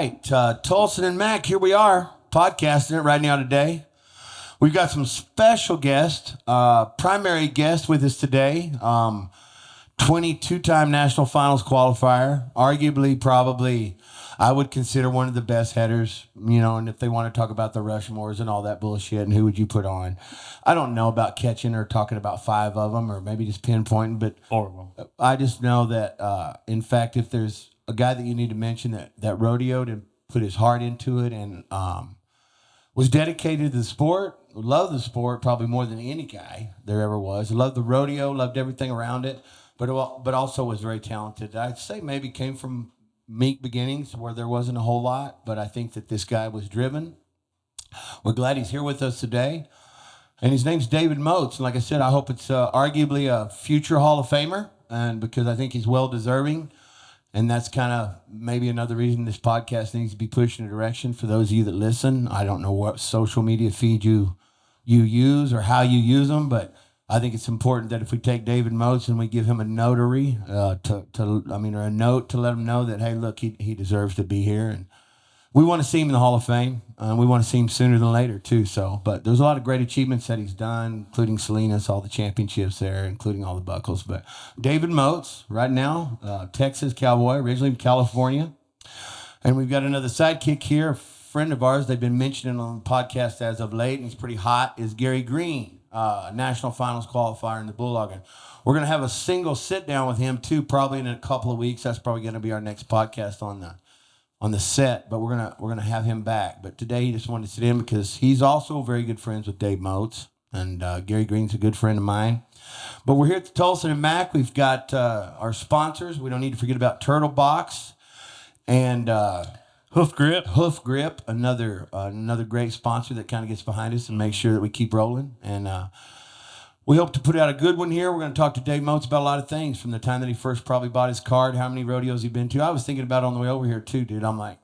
right. Tolleson-Mack, here we are, podcasting it right now today. We've got some special guests, primary guest with us today, 22-time national finals qualifier, arguably, probably, I would consider one of the best headers, and if they want to talk about the Rushmores and all that bullshit and who would you put on, I don't know about catching or talking about 5 of them or maybe just pinpointing, but I just know that, in fact, if there's a guy that you need to mention that rodeoed and put his heart into it and was dedicated to the sport, loved the sport probably more than any guy there ever was, loved the rodeo, loved everything around it, but also was very talented. I'd say maybe came from meek beginnings where there wasn't a whole lot, but I think that this guy was driven. We're glad he's here with us today. And his name's David Motes. And like I said, I hope it's arguably a future Hall of Famer, and because I think he's well deserving. And that's kind of maybe another reason this podcast needs to be pushed in a direction for those of you that listen. I don't know what social media feed you use or how you use them, but I think it's important that if we take David Motes and we give him a notary, or a note to let him know that, hey, look, he deserves to be here. And we want to see him in the Hall of Fame. We want to see him sooner than later, too. But there's a lot of great achievements that he's done, including Salinas, all the championships there, including all the buckles. But David Motes, right now, Texas Cowboy, originally from California. And we've got another sidekick here, a friend of ours they've been mentioning on the podcast as of late, and he's pretty hot, is Gary Green, national finals qualifier in the Bulldog. And we're going to have a single sit-down with him, too, probably in a couple of weeks. That's probably going to be our next podcast on the set, but we're gonna have him back. But today he just wanted to sit in because he's also very good friends with Dave Motes, and Gary Green's a good friend of mine. But we're here at the Tolleson-Mack. We've got our sponsors. We don't need to forget about Turtle Box and Hoof Grip, another great sponsor that kind of gets behind us and makes sure that we keep rolling. And we hope to put out a good one here. We're going to talk to Dave Motes about a lot of things, from the time that he first probably bought his card, how many rodeos he's been to. I was thinking about it on the way over here too, dude. I'm like,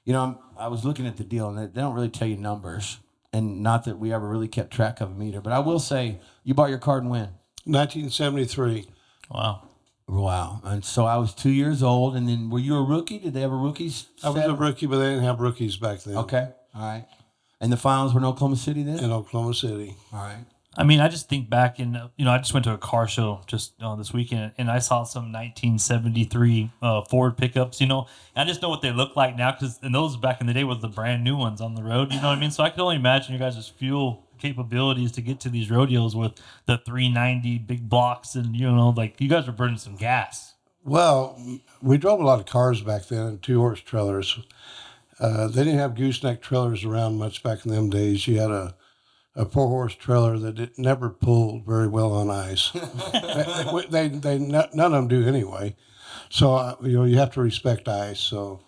I was looking at the deal, and they don't really tell you numbers, and not that we ever really kept track of them either. But I will say, you bought your card when? 1973. Wow. And so I was 2 years old, and then were you a rookie? Did they have a rookies? I was a rookie, but they didn't have rookies back then. Okay. All right. And the finals were in Oklahoma City then? In Oklahoma City. All right. I mean, I just think back in, I just went to a car show just this weekend, and I saw some 1973 Ford pickups, and I just know what they look like now, because those back in the day was the brand new ones on the road, you know what I mean? So I can only imagine your guys' fuel capabilities to get to these rodeos with the 390 big blocks, and, you guys were burning some gas. Well, we drove a lot of cars back then in 2-horse trailers. They didn't have gooseneck trailers around much back in them days. You had a 4-horse trailer that never pulled very well on ice. they none of them do anyway. So, you have to respect ice. So,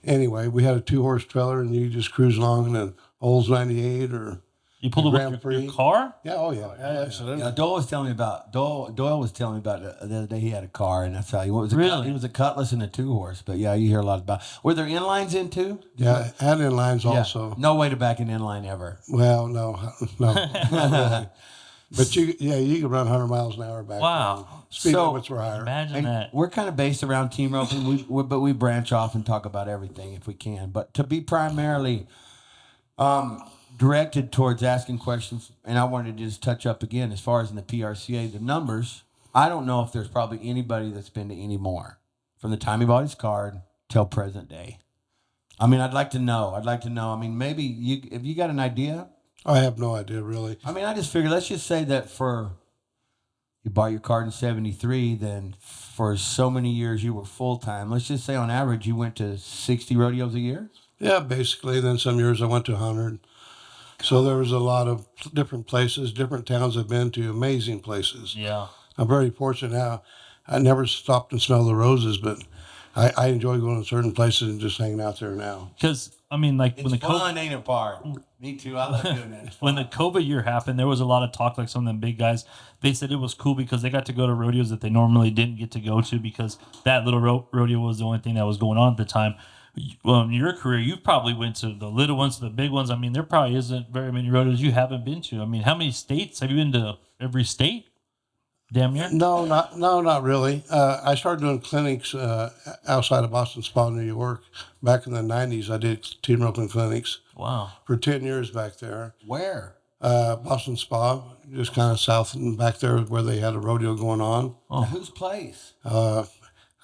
anyway, we had a 2-horse trailer, and you just cruise along in an Olds 98 or you pulled it with your car? Yeah, oh yeah, absolutely. Yeah, Doyle was telling me about the other day he had a car, and that's how he was. Really? He was a Cutlass and a 2-horse, but yeah, you hear a lot about. Were there inlines in too? Yeah, had inlines also. No way to back an inline ever. Well, no, not really. But you can run 100 miles an hour back. Wow. Speed limits were higher. Imagine that. We're kind of based around team roping, but we branch off and talk about everything if we can. But to be primarily directed towards asking questions, and I wanted to just touch up again as far as in the PRCA, the numbers. I don't know if there's probably anybody that's been to any more from the time he bought his card till present day. I mean, I'd like to know. I mean, maybe have you got an idea? I have no idea, really. I mean, I just figured, let's just say that you bought your card in 73, then for so many years you were full-time. Let's just say on average you went to 60 rodeos a year? Yeah, basically. Then some years I went to 100. So there was a lot of different places, different towns I've been to, amazing places. Yeah. I'm very fortunate now. I never stopped and smelled the roses, but I enjoy going to certain places and just hanging out there now. Because, I mean, like, it's fun, ain't it, Bart? Me too. I love doing that. When the COVID year happened, there was a lot of talk, like some of them big guys. They said it was cool because they got to go to rodeos that they normally didn't get to go to, because that little rodeo was the only thing that was going on at the time. Well, in your career, you probably went to the little ones, to the big ones. I mean, there probably isn't very many rodeos you haven't been to. I mean, how many states? Have you been to every state? damn near? No, not really. I started doing clinics outside of Boston Spa, New York. Back in the 90s, I did team roping clinics Wow. for 10 years back there. Where? Boston Spa, just kind of south and back there where they had a rodeo going on. Now, whose place?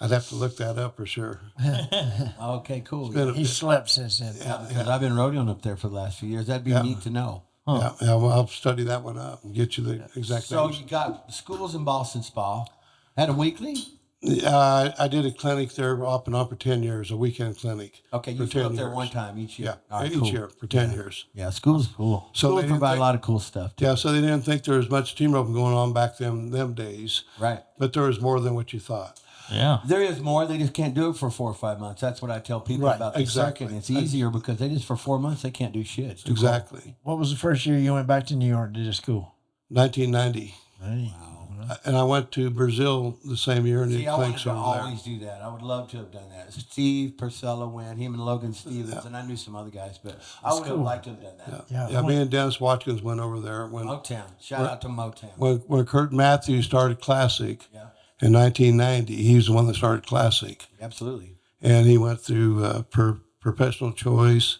I'd have to look that up for sure. Okay, cool. He slept since then. Yeah, because I've been rodeoing up there for the last few years. That'd be neat to know. Yeah, well, I'll study that one up and get you the exact So names. you got schools in Boston Spa. Had a weekly? I did a clinic there off and on for 10 years, a weekend clinic. Okay, for you flew 10 up there years. one time each year. Yeah, All right, each cool. year for 10 years. Yeah, schools cool. So Schools they didn't provide a think- lot of cool stuff too. Yeah, so they didn't think there was much team roping going on back them days, Right. but there was more than what you thought. Yeah. There is more. They just can't do it for 4 or 5 months. That's what I tell people Right, about the exactly. circuit. It's easier because they just for 4 months they can't do shit. It's too Exactly. What was the first year you went back to New York to school? 1990. Hey. And I went to Brazil the same year and See, did I wanted clinics to over there. always do that. I would love to have done that. Steve Purcell went, him and Logan Stevens, and I knew some other guys, but I would have liked to have done that. Yeah, me and Dennis Watkins went over there when Motown. Shout out to Motown. when Kurt Matthews started Classic Yeah, in 1990. He was the one that started Classic, absolutely. and he went through Professional Choice,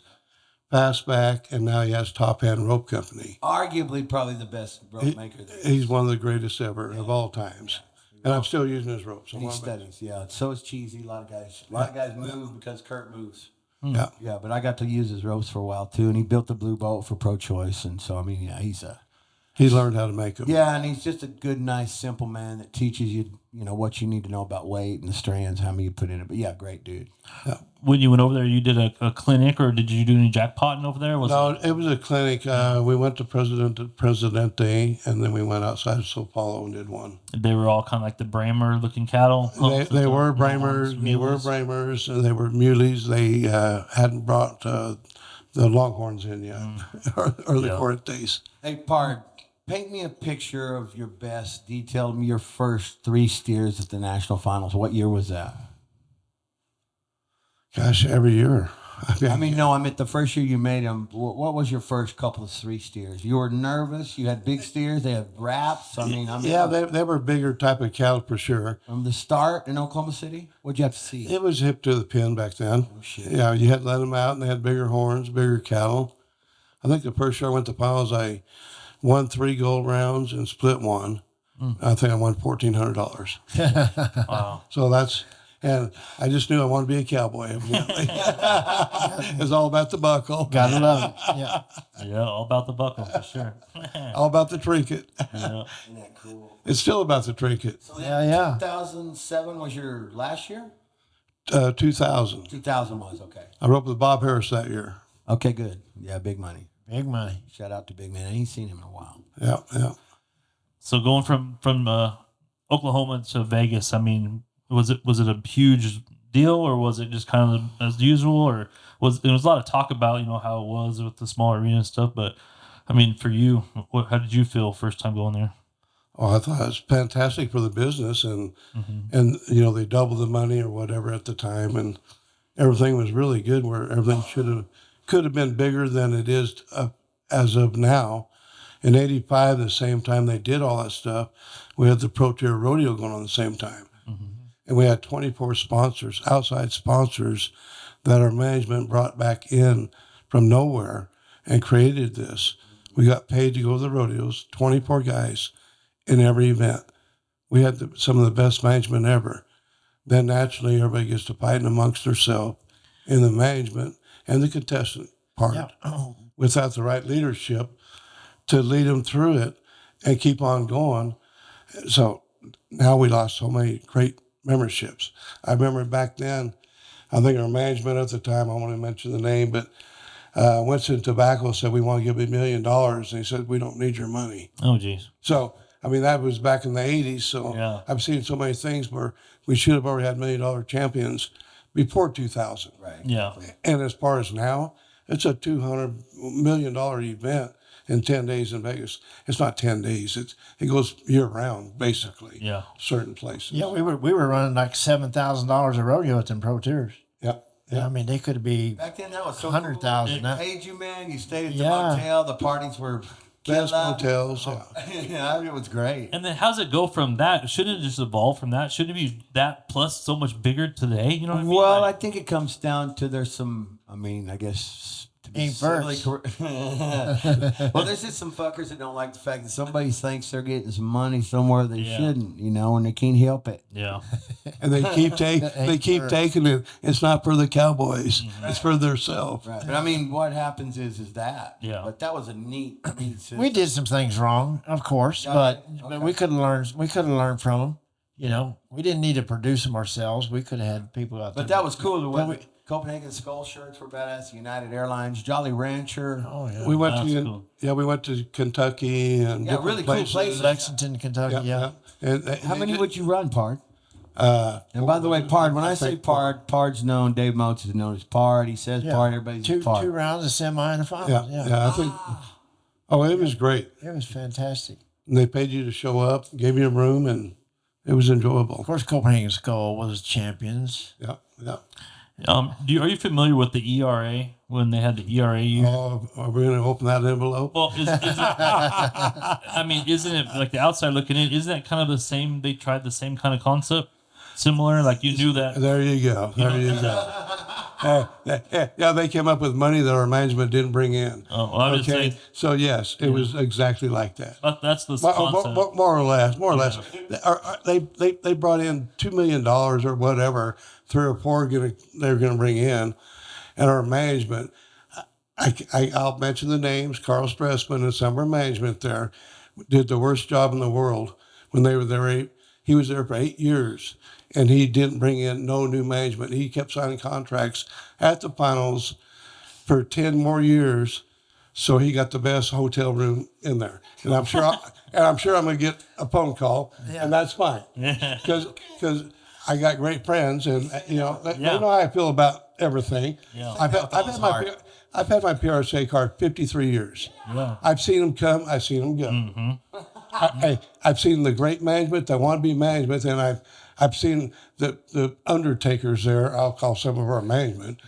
Fastback, and now he has Top Hand Rope Company. Arguably, probably the best rope maker there. He's one of the greatest ever of all times, and I'm still using his ropes. And he studies. Yeah, so is Cheesy. A lot of guys move because Kurt moves. Yeah. Yeah, but I got to use his ropes for a while too, and he built the Blue Bolt for Pro Choice, and so I mean, yeah, He learned how to make them. yeah, and he's just a good, nice, simple man that teaches you, what you need to know about weight and the strands, how many you put in it. But yeah, great dude. When you went over there, you did a clinic, or did you do any jackpotting over there? No, it was a clinic. We went to Presidente, and then we went outside of Sao Paulo and did one. They were all kind of like the Bramer looking cattle. They were Bramers. They were Bramers, and they were muleys. They hadn't brought the Longhorns in yet, or the Corrientes. Hey, Pard, paint me a picture of your best. Detail me your first 3 steers at the national finals. What year was that? Gosh, every year. I mean, no, I meant the first year you made them. What was your first couple of 3 steers? You were nervous. You had big steers. They had wraps. I mean, Yeah, they were bigger type of cattle for sure. from the start in Oklahoma City. What'd you have to see? It was hip to the pin back then. shit. Yeah, you had to let them out, and they had bigger horns, bigger cattle. I think the first year I went to finals, I won 3 gold rounds and split 1. I think I won $1,400. Wow. So and I just knew I wanted to be a cowboy. Evidently. It's all about the buckle, Gotta love it. Yeah. Yeah, all about the buckle for sure. all about the trinket. Yeah. Isn't that cool? It's still about the trinket. So Yeah. 2007 was your last year? 2000. 2000 was, okay. I roped with Bob Harris that year. Okay, good. Yeah, big money. Big money. Shout out to Big Man. I ain't seen him in a while. Yeah. So going from Oklahoma to Vegas, I mean, was it a huge deal, or was it just kind of as usual, or there was a lot of talk about how it was with the small arena and stuff, but I mean, for you, how did you feel first time going there? Oh, I thought it was fantastic for the business, and they doubled the money or whatever at the time, and everything was really good. Where everything could have been bigger than it is as of now. In '85, the same time they did all that stuff, we had the Pro Tier Rodeo going on at the same time, and we had 24 sponsors, outside sponsors, that our management brought back in from nowhere and created this. We got paid to go to the rodeos, 24 guys in every event. We had some of the best management ever. Then naturally, everybody gets to fighting amongst themselves in the management and the contestant part. Yeah. Without the right leadership to lead them through it and keep on going. So now we lost so many great memberships. I remember back then, I think our management at the time, I want to mention the name, but Winston Tobacco said, we want to give you $1 million. And he said, we don't need your money. Oh, geez. So, I mean, that was back in the 80s. So Yeah. I've seen so many things where we should have already had $1 million champions before 2000. Right. Yeah. And as far as now, it's a $200 million event in 10 days in Vegas. It's not 10 days. It goes year round, basically. Yeah. Certain places. Yeah, we were running like $7,000 a rodeo at them pro tours. Yep. I mean, they could be Back then, that was so 100,000. Cool. They paid you, man. You stayed at the Yeah. motel. The parties were best Killa. hotels. Yeah. Yeah, it was great. And then how's it go from that? Shouldn't it just evolve from that? Shouldn't it be that plus so much bigger today? You know what I mean? Well, Like, I think it comes down to there's some. I mean, I guess to be Ain't civilly first. well, there's just some fuckers that don't like the fact that somebody thinks they're getting some money somewhere they Yeah. shouldn't, and they can't help it. yeah. And they keep taking it. It's not for the Cowboys. It's for themselves. Right. But I mean, what happens is that. Yeah. But that was a neat system. We did some things wrong, of course, but we could have learned. We could have learned from them. You know, we didn't need to produce them ourselves. We could have had people out there. But that was cool. The way Copenhagen Skull shirts were badass. United Airlines, Jolly Rancher. Oh yeah. We went That's to cool. we went to Kentucky and Yeah, different really cool places. places. Lexington, Kentucky. Yeah. And How many would you run, Pard? Uh, And by the way, Pard, when I say think Pard, Pard's known. Dave Motes is known as Pard. He says Yeah. Pard. Everybody's Two Pard. rounds of semi and a final. yeah, I think. Oh, it was great. It was fantastic. And they paid you to show up, gave you a room, and it was enjoyable. Of course, Copenhagen Skull was champions. Yeah, yeah. Are you familiar with the ERA when they had the ERA year? Oh, are we going to open that envelope? Well, is it, I mean, isn't it like the outside looking in? Isn't that kind of the same? They tried the same kind of concept, similar. Like you knew that. There you go. There you go. Yeah, they came up with money that our management didn't bring in. Oh, well, I would say So yes, it was exactly like that. that's the More concept. or less. They brought in $2 million or whatever, 3 or 4 they're going to bring in, and our management. I'll mention the names. Carl Stressman and some of our management there did the worst job in the world when they were there. He was there for 8 years, and he didn't bring in no new management. He kept signing contracts at the finals for 10 more years. So he got the best hotel room in there, and I'm sure I'm going to get a phone call, and that's fine, because I got great friends, and they know how I feel about everything. Yeah. I've had my PRSA card 53 years. Yeah. I've seen them come, I've seen them go. Mm-hmm. I've seen the great management that want to be management, and I've seen the undertakers there. I'll call some of our management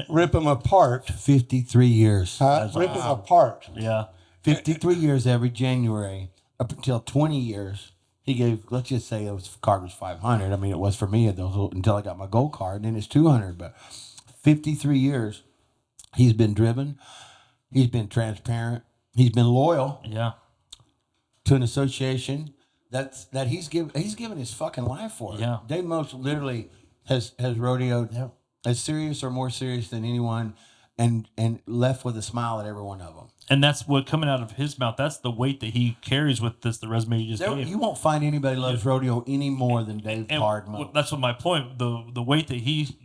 rip them apart. 53 years. Rip them apart. Yeah. 53 years every January up until 20 years. He gave, let's just say card was 500. I mean, it was for me until I got my gold card, and then it's 200. But 53 years, he's been driven. He's been transparent. He's been loyal Yeah. to an association that he's given his fucking life for. Yeah. Dave Motes literally has rodeoed as serious or more serious than anyone, and left with a smile at every one of them. And that's what coming out of his mouth. That's the weight that he carries with the resume you just gave. You won't find anybody loves rodeo any more than Dave Pard Motes. That's what my point. The weight that he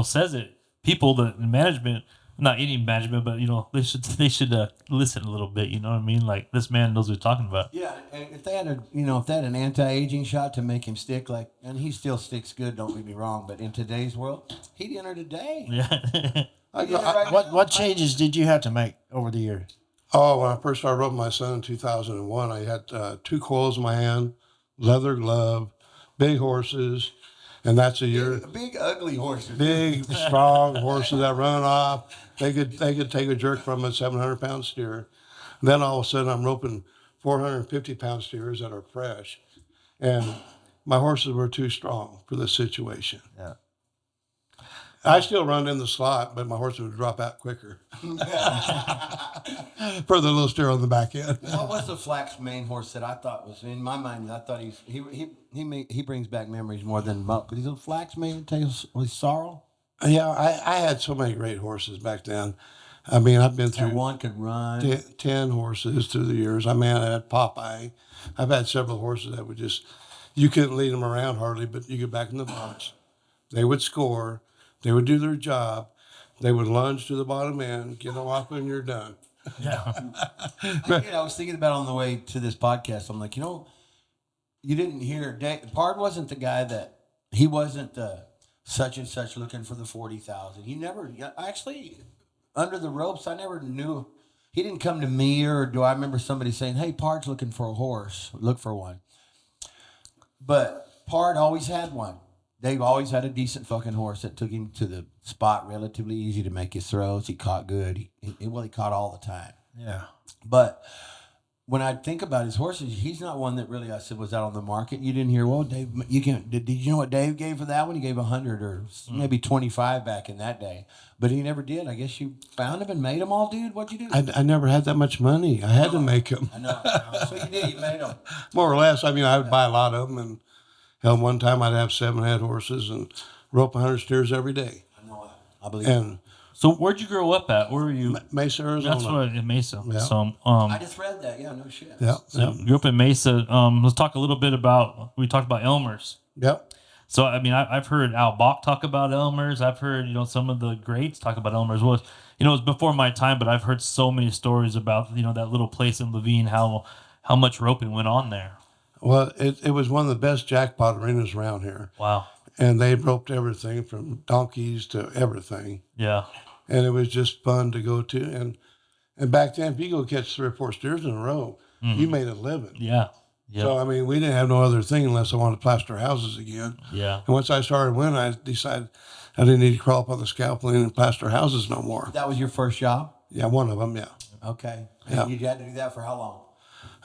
says it. People, the management, not any management, but they should listen a little bit. You know what I mean? Like this man knows what he's talking about. Yeah, and if they had an anti-aging shot to make him stick, and he still sticks good, don't get me wrong, but in today's world, he'd enter today. Yeah. What changes did you have to make over the years? Oh, when I first started roping my son in 2001, I had 2 coils in my hand, leather glove, big horses, and that's a year. Big ugly horses. Big, strong horses that run off. They could take a jerk from a 700-pound steer. Then all of a sudden, I'm roping 450-pound steers that are fresh, and my horses were too strong for the situation. Yeah. I still run in the slot, but my horses would drop out quicker. For the little steer on the back end. What was the Flax main horse that I thought was in my mind? I thought he brings back memories more than Muck. But he's a Flax main tails with sorrow. Yeah, I had so many great horses back then. I mean, I've been through That one could run. 10 horses through the years. I mean, I had Popeye. I've had several horses that would you couldn't lead them around hardly, but you get back in the box. They would score. They would do their job. They would lunge to the bottom end, get them off when you're done. Yeah. I was thinking about on the way to this podcast. I'm like, you didn't hear Pard wasn't the guy that he wasn't the such and such looking for the 40,000. He never actually under the ropes. I never knew. He didn't come to me, or do I remember somebody saying, "Hey, Pard's looking for a horse. Look for one." But Pard always had one. Dave always had a decent fucking horse that took him to the spot relatively easy to make his throws. He caught good. He caught all the time. Yeah. But when I think about his horses, he's not one that really I said was out on the market. You didn't hear, well, Dave, you can. Did you know what Dave gave for that one? He gave 100 or maybe 25 back in that day, but he never did. I guess you found him and made them all, dude. What'd you do? I never had that much money. I had to make them. I know. So you did. You made them. More or less. I mean, I would buy a lot of them, and hell, one time I'd have 7 head horses and rope 100 steers every day. I know it. I believe. And So where'd you grow up at? Where were you? Mesa, Arizona. That's what in Mesa. Yeah. So I just read that. Yeah, no shit. Yeah. so grew up in Mesa. Let's talk a little bit about. We talked about Elmer's. Yep. So I mean, I've heard Al Bach talk about Elmer's. I've heard some of the greats talk about Elmer's. Well, it was before my time, but I've heard so many stories about that little place in Levine, how much roping went on there. Well, it was one of the best jackpot arenas around here. Wow. And they roped everything from donkeys to everything. Yeah. And it was just fun to go to. And back then, if you go catch 3 or 4 steers in a row, you made a living. Yeah. Yeah. So, I mean, we didn't have no other thing unless I wanted to plaster houses again. Yeah. And once I started winning, I decided I didn't need to crawl up on the scaffolding and plaster houses no more. That was your first job? Yeah, one of them, yeah. Okay. Yeah. And you had to do that for how long?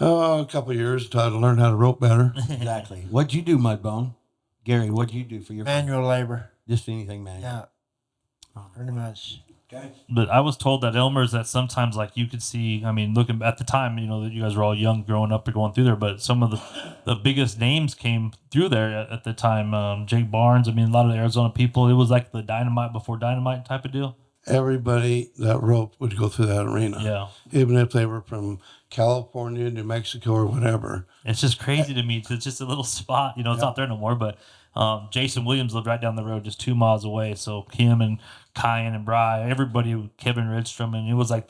Oh, a couple of years until I learned how to rope better. Exactly. What'd you do, Mudbone? Gary, what'd you do for your Manual labor. just anything, man? Yeah. Pretty much. Okay. But I was told that Elmer's that sometimes like you could see. I mean, looking at the time, that you guys were all young, growing up or going through there. But some of the biggest names came through there at the time. Jake Barnes. I mean, a lot of the Arizona people. It was like the dynamite before dynamite type of deal. Everybody that roped would go through that arena. Yeah. Even if they were from California, New Mexico, or whatever. It's just crazy to me. It's just a little spot. It's not there no more. But Jason Williams lived right down the road, just 2 miles away. So him and Kyan and Bry, everybody, Kevin Redstrom, and it was like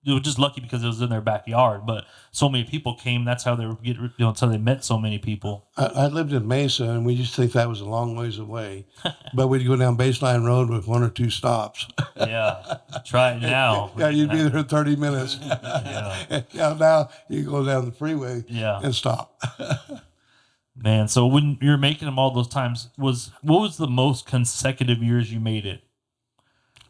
it was just lucky because it was in their backyard. But so many people came. That's how they were until they met so many people. I lived in Mesa, and we used to think that was a long ways away. But we'd go down Baseline Road with 1 or 2 stops. Yeah. Try it now. Yeah, you'd be there in 30 minutes. Yeah. Yeah, now you go down the freeway and stop. Man, so when you're making them all those times, what was the most consecutive years you made it?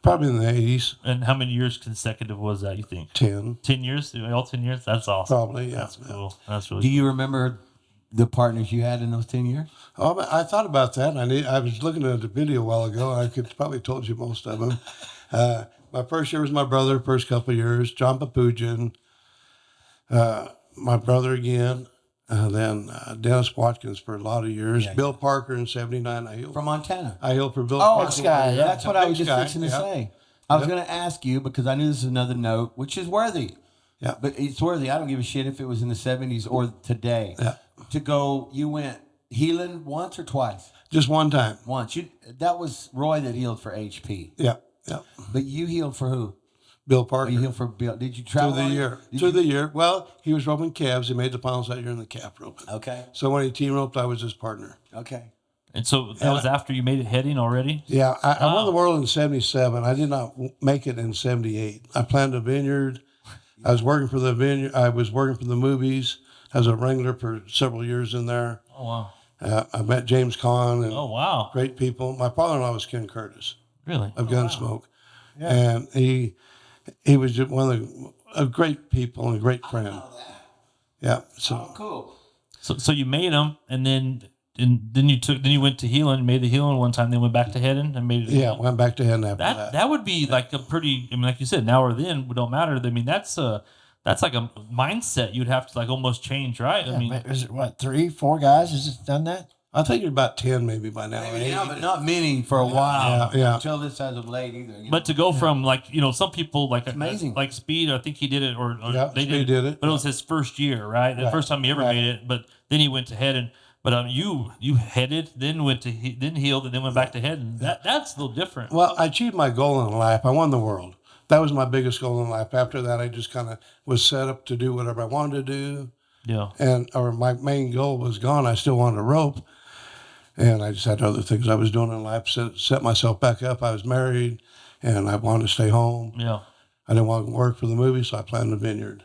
Probably in the 80s. And how many years consecutive was that, you think? 10. 10 years? All 10 years? That's awesome. Probably, yeah. That's cool. That's really Do you remember the partners you had in those 10 years? Oh, I thought about that. I was looking at the video a while ago, and I could probably told you most of them. My first year was my brother, first couple of years. John Papugian, my brother again. Then Dennis Watkins for a lot of years. Yeah, Bill Parker in 79. I healed From Montana. for Bill Oh, Parker. Next guy, yeah. That's what I was Next just guy, fixing to yeah. say. I was going to ask you because I knew this is another note, which is worthy. Yeah. But it's worthy. I don't give a shit if it was in the 70s or today. Yeah. To go, you went healing once or twice? Just one time. Once. That was Roy that healed for HP. Yeah, yeah. But you healed for who? Bill Oh, Parker. you healed for Bill. Did you Through travel the on it? year. Did Through you- the year. Well, he was roping calves. He made the finals that year in the calf roping. Okay. So when he team roped, I was his partner. Okay. And so that was after you made it heading already? Yeah, I won Wow. the world in 77. I did not make it in 78. I planned a vineyard. I was working for the vineyard. I was working for the movies as a wrangler for several years in there. Oh, wow. I met James Caan and Oh, wow. great people. My father-in-law was Ken Curtis Really? of Gunsmoke. And he was just one of great people and a great friend. Yeah, so Cool. So you made them, and then you went to healing, made the healing one time, then went back to heading and made it. yeah, went back to heading after that. That would be like a pretty. I mean, like you said, now or then it don't matter. I mean, that's like a mindset you'd have to like almost change, right? I mean, Is it what, 3, 4 guys has just done that? I think it's about 10 maybe by now. Maybe now, but not many for a while. Yeah. Until this as of late either. you know. but to go from like some people like amazing. like Speed, I think he did it, or Yeah, they Speed did it. but it was his first year, right? The Right, first time he ever right. made it. But then he went to heading. But you headed, then went to then healed, and then went back to heading. That's a little different. Well, I achieved my goal in life. I won the world. That was my biggest goal in life. After that, I just kind of was set up to do whatever I wanted to do. Yeah. Or my main goal was gone. I still wanted to rope. And I just had other things I was doing in life, set myself back up. I was married, and I wanted to stay home. Yeah. I didn't want to work for the movie, so I planned a vineyard.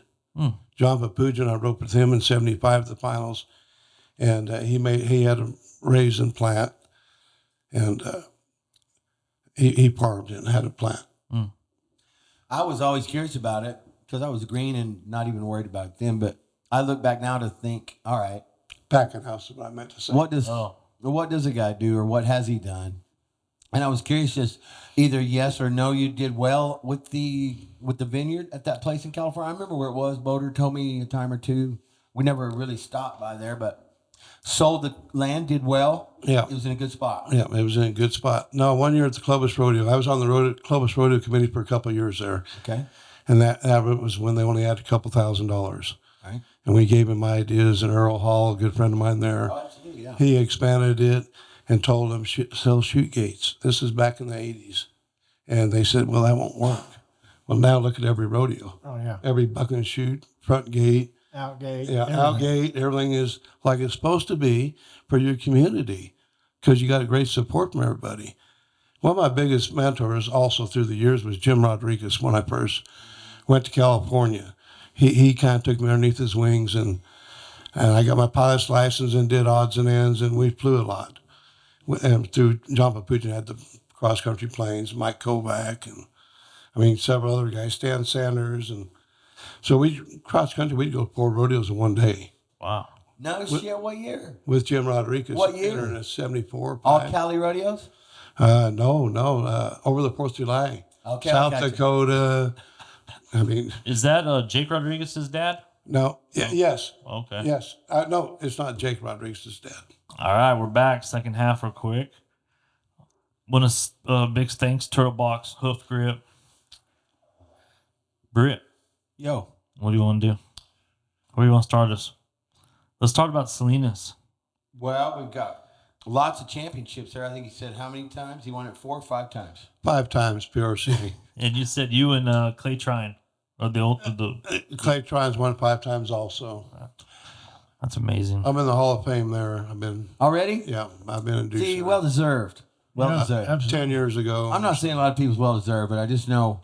John Papugian, I roped with him in 75 at the finals. And he had a raisin plant, and he parved it and had a plant. I was always curious about it because I was green and not even worried about it then. But I look back now to think, all right, Packing house is what I meant to say. what does a guy do, or what has he done? And I was curious, just either yes or no. You did well with the vineyard at that place in California. I remember where it was. Boater told me a time or two. We never really stopped by there, but sold the land, did well. Yeah. It was in a good spot. Yeah, it was in a good spot. No, 1 year at the Clovis Rodeo. I was on the Clovis Rodeo committee for a couple of years there. Okay. And that was when they only had a couple $1,000s. Right. And we gave him ideas, and Earl Hall, a good friend of mine there, Oh, absolutely, yeah. he expanded it and told them, sell chute gates. This is back in the 80s. And they said, well, that won't work. Well, now look at every rodeo. Oh, yeah. Every buck and chute, front gate, Outgate. yeah, everything. outgate, everything is like it's supposed to be for your community because you got a great support from everybody. One of my biggest mentors also through the years was Jim Rodriguez when I first went to California. He kind of took me underneath his wings, and I got my pilot's license and did odds and ends, and we flew a lot. And through John Papuchin had the cross-country planes, Mike Kovac, and several other guys, Stan Sanders. And so cross-country, we'd go 4 rodeos in one day Wow. No shit. What year? with Jim Rodriguez. What year? In a 74. All five. Cali rodeos? No, over the 4th of July. Okay, South I got you. Dakota. Is that Jake Rodriguez's dad? No, yes, Okay. yes. No, it's not Jake Rodriguez's dad. All right, we're back. Second half, real quick. Want to big thanks, Turtle Box, Hoof Grip. Britt, Yo. what do you want to do? Where do you want to start us? Let's talk about Salinas. Well, we've got lots of championships there. I think he said how many times? He won it 4 or 5 times. 5 times PRC. And you said you and Clay Trine are the Clay Trine's won 5 times also. That's amazing. I'm in the Hall of Fame there. I've been Already? in Deuce. See, well deserved. Well deserved. Absolutely. 10 years ago. I'm not saying a lot of people's well deserved, but I just know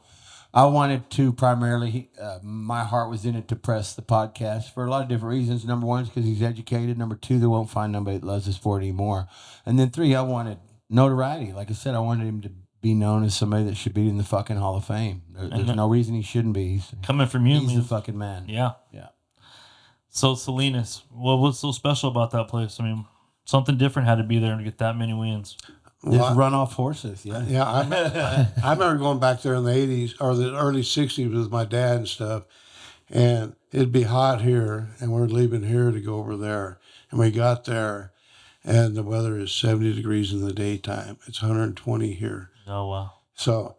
I wanted to primarily, my heart was in it to press the podcast for a lot of different reasons. Number 1 is because he's educated. Number 2, they won't find nobody that loves this sport anymore. And then 3, I wanted notoriety. Like I said, I wanted him to be known as somebody that should be in the fucking Hall of Fame. There's no reason he shouldn't be. Coming from you, He's the means, fucking man. yeah. Yeah. So Salinas, what's so special about that place? I mean, something different had to be there to get that many wins. Just run off horses. Yeah. Yeah, I remember going back there in the 80s or the early 60s with my dad and stuff, and it'd be hot here, and we're leaving here to go over there. And we got there, and the weather is 70 degrees in the daytime. It's 120 here. Oh, wow. So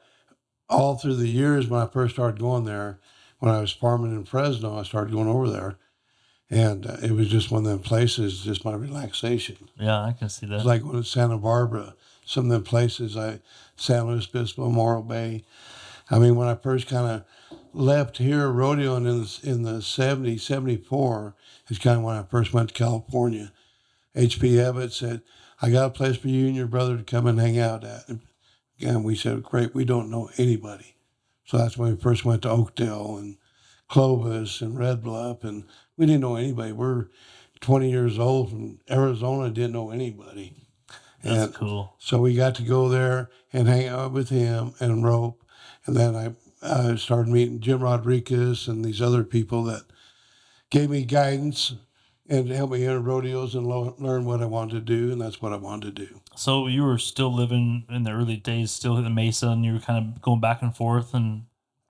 all through the years when I first started going there, when I was farming in Fresno, I started going over there. And it was just one of them places, just my relaxation. Yeah, I can see that. It's like when it's Santa Barbara, some of them places, San Luis Obispo, Morro Bay. I mean, when I first kind of left here rodeoing in the 70, 74, is kind of when I first went to California. H.P. Evatt said, I got a place for you and your brother to come and hang out at. And we said, great, we don't know anybody. So that's when we first went to Oakdale and Clovis and Red Bluff, and we didn't know anybody. We're 20 years old from Arizona, didn't know anybody. That's cool. So we got to go there and hang out with him and rope. And then I started meeting Jim Rodriguez and these other people that gave me guidance and helped me enter rodeos and learn what I wanted to do, and that's what I wanted to do. So you were still living in the early days, still in the Mesa, and you were kind of going back and forth and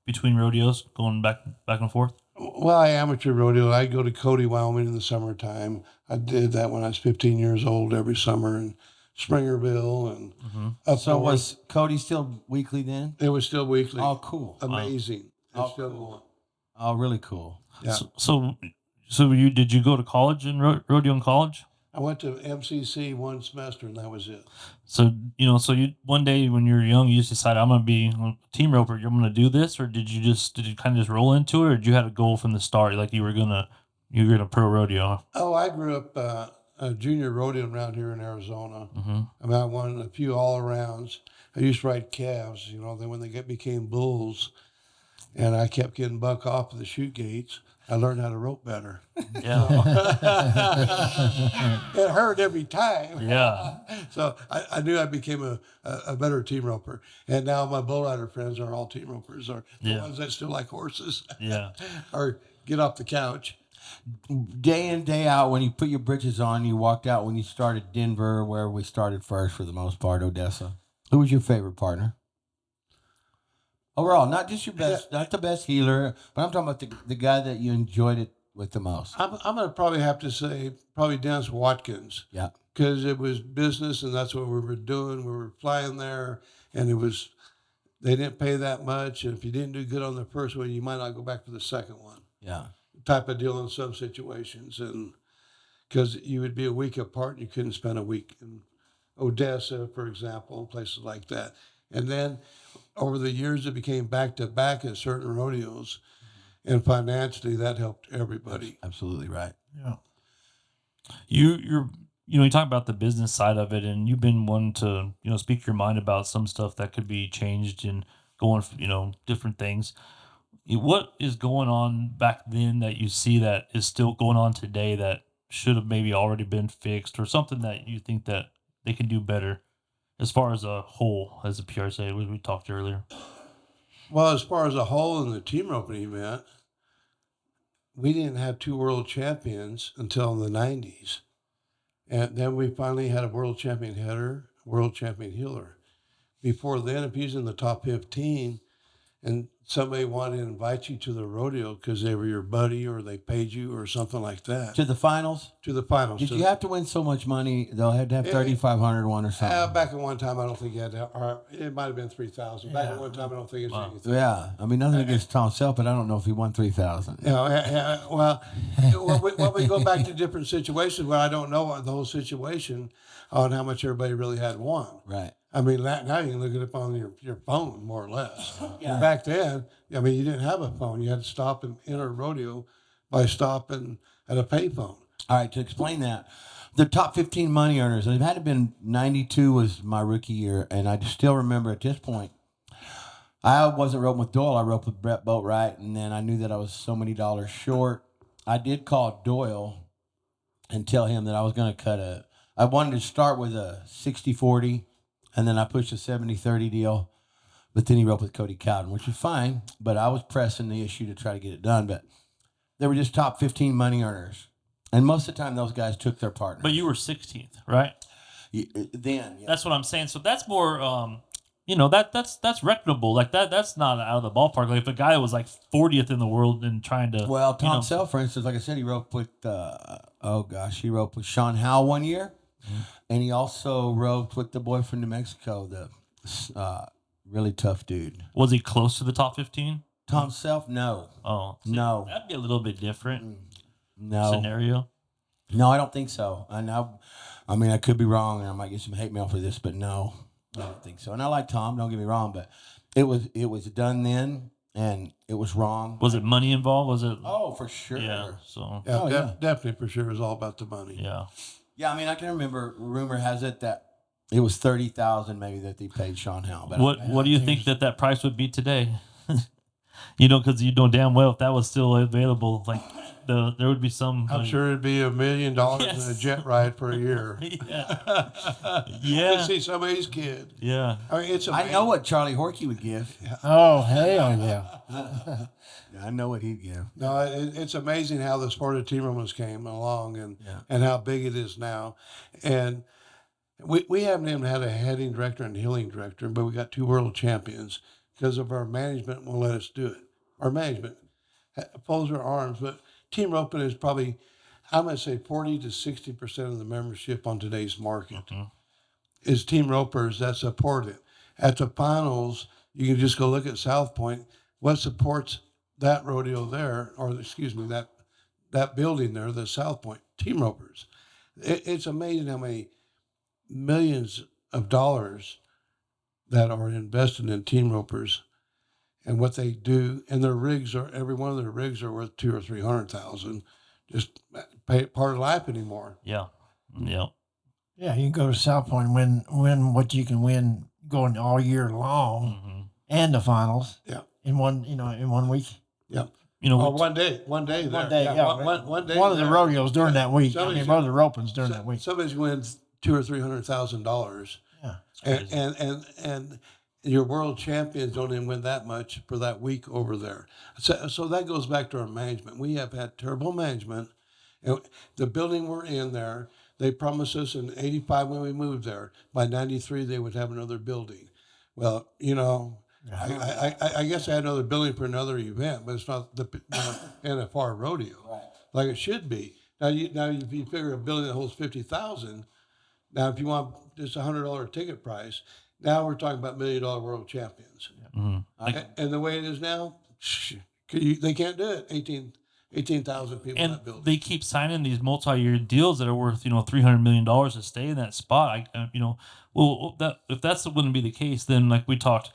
between rodeos, going back and forth? Well, I amateur rodeo. I go to Cody, Wyoming in the summertime. I did that when I was 15 years old every summer in Springerville and up So north. was Cody still weekly then? It was still weekly. Oh, cool. Amazing. It's still going. Oh, really cool. Yeah. So did you go to college in rodeo in college? I went to MCC one semester and that was it. So you one day when you were young, you just decided I'm gonna be a team roper. You're gonna do this, or did you kind of just roll into it, or did you have a goal from the start, like you were gonna pro rodeo? Oh, I grew up a junior rodeo around here in Arizona. I mean, I won a few all arounds. I used to ride calves, then when they became bulls, and I kept getting buck off of the chute gates. I learned how to rope better. Yeah. It hurt every time. Yeah. So I knew I became a better team roper. And now my bull rider friends are all team ropers, or the Yeah. ones that still like horses, Yeah. or get off the couch. Day in, day out, when you put your britches on, you walked out when you started Denver, where we started first for the most part, Odessa. Who was your favorite partner? Overall, not just your best, not the best healer, but I'm talking about the guy that you enjoyed it with the most. I'm going to probably have to say probably Dennis Watkins. Yeah. Because it was business and that's what we were doing. We were flying there and they didn't pay that much. And if you didn't do good on the first one, you might not go back for the second one. Yeah. Type of deal in some situations. And because you would be a week apart, you couldn't spend a week in Odessa, for example, and places like that. And then over the years, it became back to back at certain rodeos. And financially, that helped everybody. Absolutely right. Yeah. You talk about the business side of it, and you've been one to speak your mind about some stuff that could be changed and going different things. What is going on back then that you see that is still going on today that should have maybe already been fixed, or something that you think that they can do better as far as a whole, as a PRSA, we talked earlier? Well, as far as a whole in the team roping event, we didn't have 2 world champions until the 90s. And then we finally had a world champion header, world champion healer. Before then, if he was in the top 15 and somebody wanted to invite you to the rodeo because they were your buddy or they paid you or something like that, To the finals? to the finals. Did you have to win so much money? They'll have to have 3,500 one or something. Back at one time, I don't think you had to, or it might have been 3,000. Back at one time, I don't think it was anything. Yeah. I mean, nothing against Tom Self, but I don't know if he won 3,000. Well, when we go back to different situations where I don't know the whole situation on how much everybody really had won. Right. I mean, now you can look it up on your phone, more or less. Yeah. Back then, I mean, you didn't have a phone. You had to stop and enter a rodeo by stopping at a payphone. All right, to explain that, the top 15 money earners, and it had been 92 was my rookie year, and I still remember at this point, I wasn't roping with Doyle, I roped with Brett Boatwright, and then I knew that I was so many dollars short. I did call Doyle and tell him that I was going to I wanted to start with a 60-40, and then I pushed a 70-30 deal, but then he roped with Cody Cowden, which was fine, but I was pressing the issue to try to get it done, but they were just top 15 money earners. And most of the time, those guys took their partner. But you were 16th, right? Then, yeah. That's what I'm saying. So that's more, that's reputable. Like that's not out of the ballpark. Like if a guy was like 40th in the world and trying to, Well, Tom Self, for instance, like I said, he roped with, he roped with Sean Howe one year. Mm-hmm. And he also roped with the boy from New Mexico, the really tough dude. Was he close to the top 15? Tom Self? No. Oh. See, no. That'd be a little bit different scenario. No, I don't think so. I mean, I could be wrong, and I might get some hate mail for this, but no, I don't think so. And I like Tom, don't get me wrong, but it was done then, and it was wrong. Was it money involved? Was it? Oh, for sure. Yeah. So. Yeah, definitely for sure. It was all about the money. Yeah. Yeah, I mean, I can remember. Rumor has it that it was $30,000 maybe that they paid Sean Howe. But what do you think that price would be today? Because you know damn well if that was still available, like there would be some. I'm sure it'd be $1 million Yes. in a jet ride for a year. Yeah. To Yeah. see somebody's kid. Yeah. I mean, it's amazing. I know what Charlie Horkey would give. Oh, hell yeah. I know what he'd give. No, it's amazing how the sport of team ropers came along and how big it is now. And we haven't even had a heading director and healing director, but we got 2 world champions because of our management won't let us do it. Our management folds our arms, but team roping is probably, I'm going to say 40 to 60% of the membership on today's market is team ropers that support it. At the finals, you can just go look at South Point. What supports that rodeo there, or excuse me, that building there, the South Point, team ropers. It's amazing how many millions of dollars that are invested in team ropers and what they do. And their rigs every one of their rigs are worth $200,000 or $300,000. Just pay part of life anymore. Yeah. Yeah. Yeah, you can go to South Point and win what you can win going all year long and the finals. Yeah. In one week. Yeah. you know, Oh, one day there. One day, One day. One of the there. rodeos during that week. Somebody's One of the ropings during that week. Somebody's going to win $200,000 or $300,000. Yeah. And your world champions don't even win that much for that week over there. So that goes back to our management. We have had terrible management. And the building we're in there, they promised us in '85 when we moved there, by '93 they would have another building. Well, I guess I had another building for another event, but it's not the NFR rodeo like it should be. Now if you figure a building that holds 50,000, now if you want just $100 ticket price, now we're talking about $1 million world champions. And the way it is now, they can't do it. 18,000 people in and that building. they keep signing these multi-year deals that are worth $300 million to stay in that spot. If that's wouldn't be the case, then like we talked,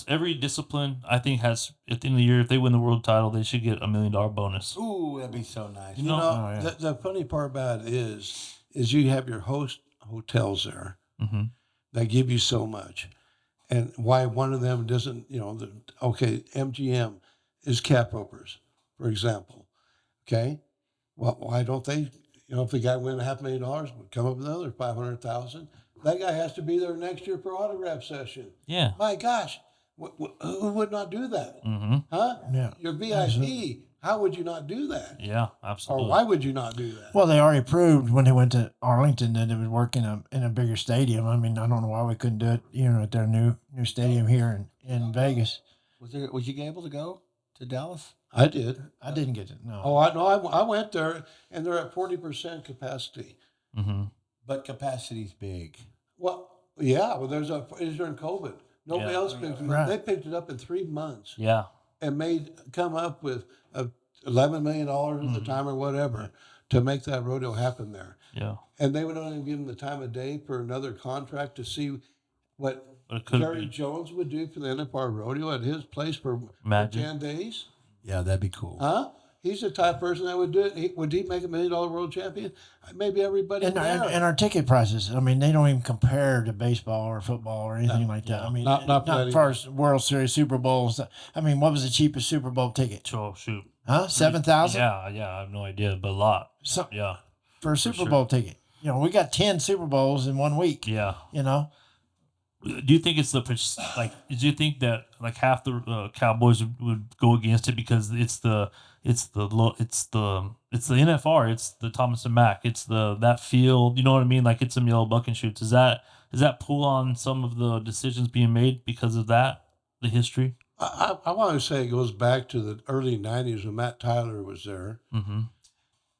every discipline I think has at the end of the year, if they win the world title, they should get $1 million bonus. Ooh, that'd be so nice. The funny part about it is you have your host hotels there that give you so much, and why one of them doesn't, MGM is cap ropers, for example. Okay, well, why don't they? If the guy win $500,000, would come up with another 500,000. That guy has to be there next year for autograph session. Yeah. My gosh, who would not do that? Huh? Yeah. You're VIP. How would you not do that? Yeah, absolutely. Or why would you not do that? Well, they already proved when they went to Arlington that it would work in a bigger stadium. I mean, I don't know why we couldn't do it, at their new stadium here in Vegas. Was you able to go to Dallas? I did. I didn't get it. No. Oh, I know. I went there, and they're at 40% capacity. But capacity's big. Well, yeah. Well, it was during COVID. Nobody else picked it up. They picked it up in 3 months. Yeah. And come up with $11 million at the time or whatever to make that rodeo happen there. Yeah. And they would only give them the time of day for another contract to see what Jerry Jones would do for the NFR rodeo at his place for 10 days. Yeah, that'd be cool. Huh? He's the type of person that would do it. Would he make $1 million world champion? Maybe everybody. And our ticket prices, I mean, they don't even compare to baseball or football or anything like that. I mean, not as far as World Series, Super Bowls. I mean, what was the cheapest Super Bowl ticket? Oh, shoot. Huh? 7,000? Yeah, I have no idea, but a lot. Yeah. For a Super Bowl ticket. We got 10 Super Bowls in 1 week. Yeah. Do you think it's do you think that like half the Cowboys would go against it because it's the NFR, it's the Tolleson-Mack, it's that field, you know what I mean? Like it's some yellow buck and shoots. Does that pull on some of the decisions being made because of that, the history? I want to say it goes back to the early '90s when Matt Tyler was there.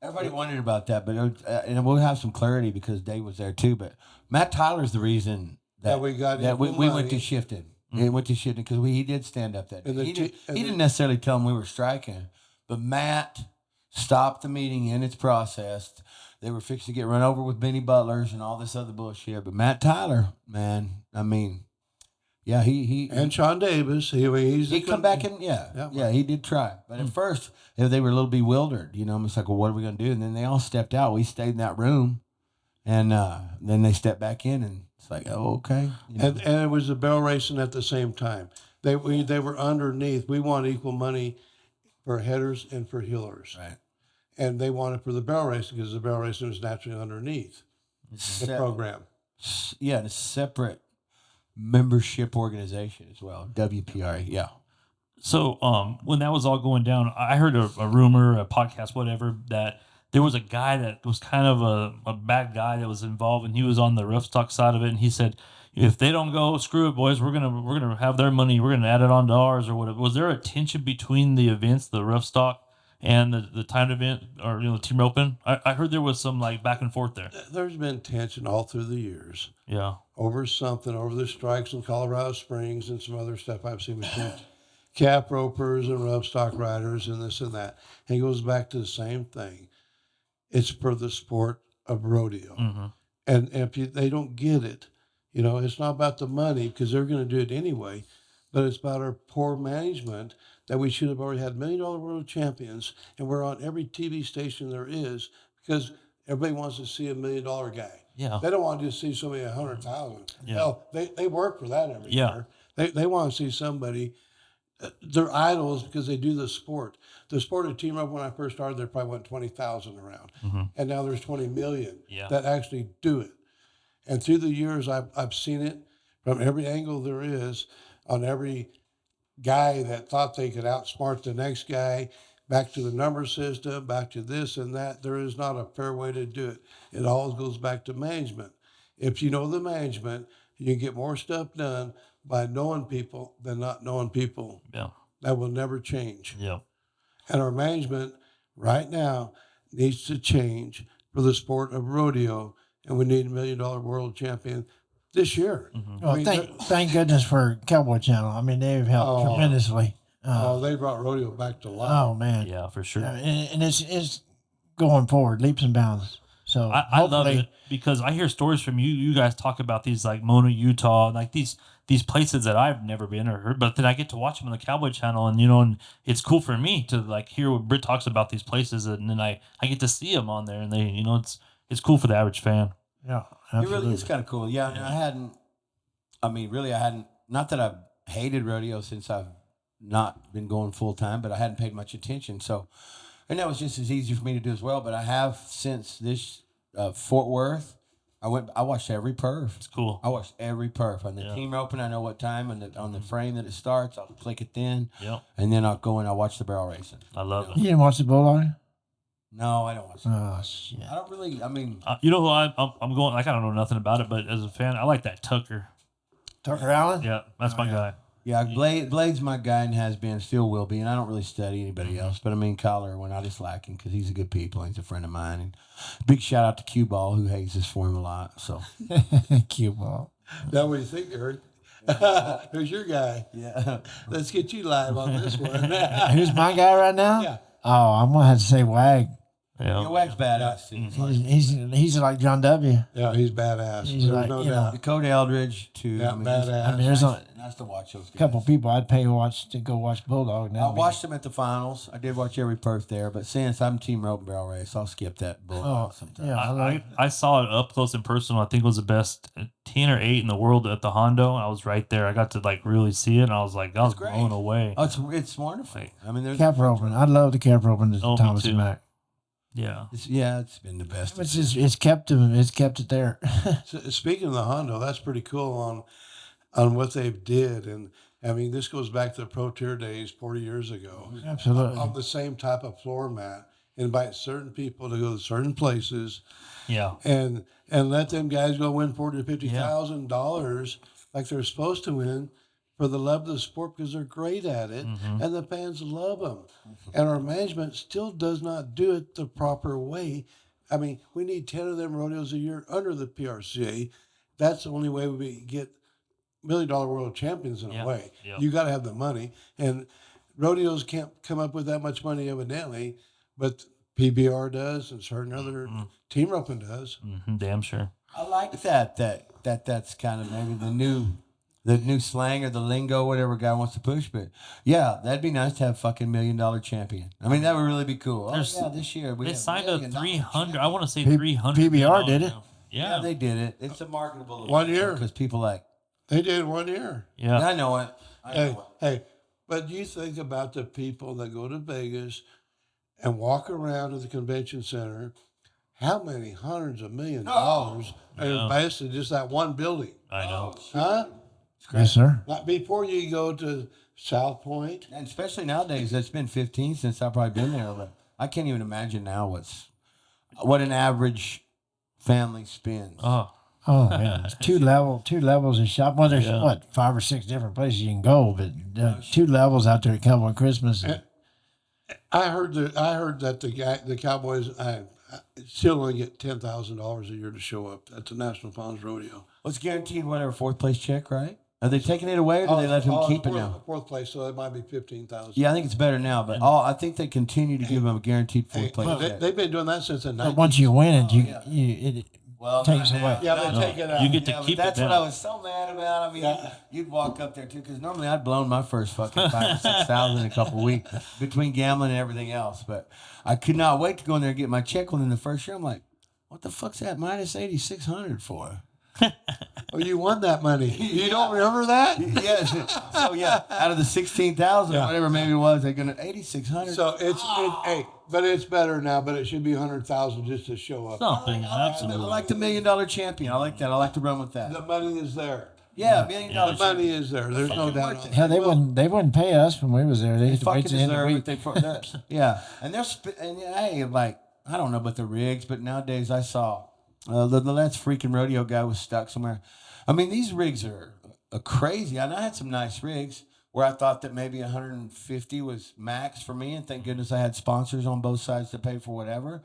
Everybody wondered about that, but and we'll have some clarity because Dave was there too. But Matt Tyler's the reason that we went to Shifted. It went to Shifted because he did stand up that day. He didn't necessarily tell him we were striking, but Matt stopped the meeting in its process. They were fixed to get run over with Benny Butlers and all this other bullshit. But Matt Tyler, man, I mean, yeah, he and Sean Davis, he come back and he did try. But at first they were a little bewildered. It's like, well, what are we going to do? And then they all stepped out. We stayed in that room, and then they stepped back in, and it's like, oh, okay. And it was the barrel racing at the same time. They were underneath. We want equal money for headers and for heelers. Right. And they wanted for the barrel racing because the barrel racing was naturally underneath the program. Yeah, a separate membership organization as well, WPRA. Yeah. So when that was all going down, I heard a rumor, a podcast, whatever, that there was a guy that was kind of a bad guy that was involved, and he was on the rough stock side of it, and he said, if they don't go, screw it, boys, we're gonna have their money, we're gonna add it on to ours or whatever. Was there a tension between the events, the rough stock and the timed event or the team open? I heard there was some like back and forth there. There's been tension all through the years. Yeah. Over the strikes in Colorado Springs and some other stuff I've seen between cap ropers and rough stock riders and this and that. And it goes back to the same thing. It's for the sport of rodeo. And if they don't get it, it's not about the money because they're going to do it anyway, but it's about our poor management that we should have already had $1 million world champions, and we're on every TV station there is because everybody wants to see $1 million guy. Yeah. They don't want to just see somebody 100,000. Yeah. Hell, they work for that every year. They want to see somebody they're idols because they do the sport. The sport of team up when I first started, there probably went 20,000 around, and now there's 20 million that actually do it. And through the years, I've seen it from every angle there is, on every guy that thought they could outsmart the next guy, back to the number system, back to this and that. There is not a fair way to do it. It all goes back to management. If you know the management, you can get more stuff done by knowing people than not knowing people. Yeah. That will never change. Yeah. And our management right now needs to change for the sport of rodeo, and we need $1 million world champion this year. Well, thank goodness for Cowboy Channel. I mean, they've helped tremendously. They brought rodeo back to life. Oh man, Yeah, for sure. and it's going forward leaps and bounds. So I love it because I hear stories from you. You guys talk about these like Mona, Utah, like these places that I've never been or heard, but then I get to watch them on the Cowboy Channel, and and it's cool for me to like hear what Britt talks about these places, and then I get to see them on there, and they it's cool for the average fan. Yeah, It absolutely. really is kind of cool. Yeah, and I hadn't. Not that I've hated rodeo since I've not been going full time, but I hadn't paid much attention. So, and that was just as easy for me to do as well. But I have since this Fort Worth. I watched every perf. It's cool. I watched every perf on the team open. I know what time and on the frame that it starts. I'll click it then. Yep. And then I'll go and I'll watch the barrel racing. I love it. You didn't watch the Bulldog? No, I don't watch it. Oh shit! I don't really. I mean, You know who I'm going? Like I don't know nothing about it, but as a fan, I like that Tucker. Tucker Allen? Yeah, that's my guy. yeah, Blade's my guy and has been, still will be. And I don't really study anybody else. But I mean, Kyler, when I just like him because he's a good people. He's a friend of mine. And big shout out to Cue Ball, who hates us for him a lot. So Cue ball. Now, what do you think, Eric? Who's your guy? yeah, Let's get you live on this one. Who's my guy right now? Yeah. Oh, I'm gonna have to say Wag. Yeah. Wag's badass too. He's like John W. Yeah, he's badass. He's There's like, no you know, doubt. Dakota Eldridge too. Yeah, badass. I mean, there's Nice to watch those guys. a couple people I'd pay to go watch Bulldog. I watched them at the finals. I did watch every perf there, but since I'm team rope and barrel race, I'll skip that Bulldog sometimes. Yeah, I saw it up close and personal. I think it was the best 10 or 8 in the world at the Hondo. I was right there. I got to like really see it, and I was like, I was great. blown away. Oh, it's wonderful. I mean, there's cap roping. I love the cap roping to Oh, me Tolleson-Mack. Yeah. it's been the best. It's kept it there. So, speaking of the Hondo, that's pretty cool on what they did. And I mean, this goes back to the Pro Tour days 40 years ago. Absolutely. On the same type of floor mat, invite certain people to go to certain places Yeah. and let them guys go win $40,000 to $50,000 like they're supposed to win for the love of the sport because they're great at it and the fans love them. And our management still does not do it the proper way. I mean, we need 10 of them rodeos a year under the PRCA. That's the only way we get $1 million world champions in a way. Yeah. You got to have the money. And rodeos can't come up with that much money evidently, but PBR does and certain other team roping does. Damn sure. I like that's kind of maybe the new slang or the lingo, whatever guy wants to push. But yeah, that'd be nice to have fucking $1 million champion. I mean, that would really be cool. This year They have signed a $1 million 300. I want to say 300. PBR did it. Yeah, Yeah. they did it. It's a marketable 1 year. because people like. They did 1 year. Yeah. I know it. Hey, but you think about the people that go to Vegas and walk around to the convention center. How many hundreds of millions of dollars are invested in just that one building? I know. Huh? Yes, sir. Not before you go to South Point. And especially nowadays, it's been 15 since I've probably been there, but I can't even imagine now what an average family spends. Oh, man, it's two levels of shop. Well, there's 5 or 6 different places you can go, but 2 levels out there at Cowboy Christmas. I heard that the Cowboys still only get $10,000 a year to show up at the National Ponds Rodeo. Well, it's guaranteed whatever 4th place check, right? Are they taking it away or do they let him keep it now? 4th place, so it might be $15,000. Yeah, I think it's better now, but I think they continue to give them a guaranteed 4th place check. They've been doing that since the 90s. But once you win it, it takes away. Yeah, they take it out. You get to Yeah, but keep it that's what now. I was so mad about. I mean, you'd walk up there too, because normally I'd blown my first fucking 5,000 or 6,000 in a couple of weeks between gambling and everything else. But I could not wait to go in there and get my check within the first year. I'm like, what the fuck's that minus 8,600 for? Oh, you won that money. You don't remember that? Yes. So yeah, out of the 16,000, whatever maybe it was, they're gonna 8,600. So hey, but it's better now. But it should be 100,000 just to show up. Something, I absolutely. like the $1 million champion. I like that. I like to run with that. The money is there. Yeah, $1 million. The money is there. There's no doubt. On Hell, they wouldn't pay us when we was there. They They had to wait fucking till the end of the deserve week. it. Yeah, and hey, like I don't know about the rigs, but nowadays I saw the last freaking rodeo guy was stuck somewhere. I mean, these rigs are crazy. And I had some nice rigs where I thought that maybe 150 was max for me, and thank goodness I had sponsors on both sides to pay for whatever.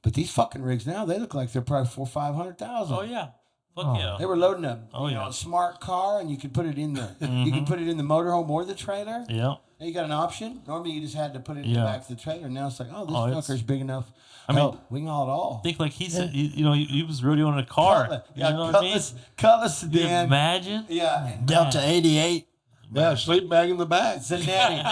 But these fucking rigs now, they look like they're probably $400,000-500,000. Oh yeah. Fuck yeah. They were loading a yeah. a smart car, and you could put it in the you can put it in the motorhome or the trailer. Yeah. Now you got an option. Normally you just had to put it in the back of the trailer. Now it's like, oh, this fucker's big enough. I mean, we can haul it all. I think like he said, he was rodeoing in a car. You know what I mean? Cutlass Can you sedan. imagine? Yeah. Delta 88. Yeah, sleep bag in the back. Zanetti.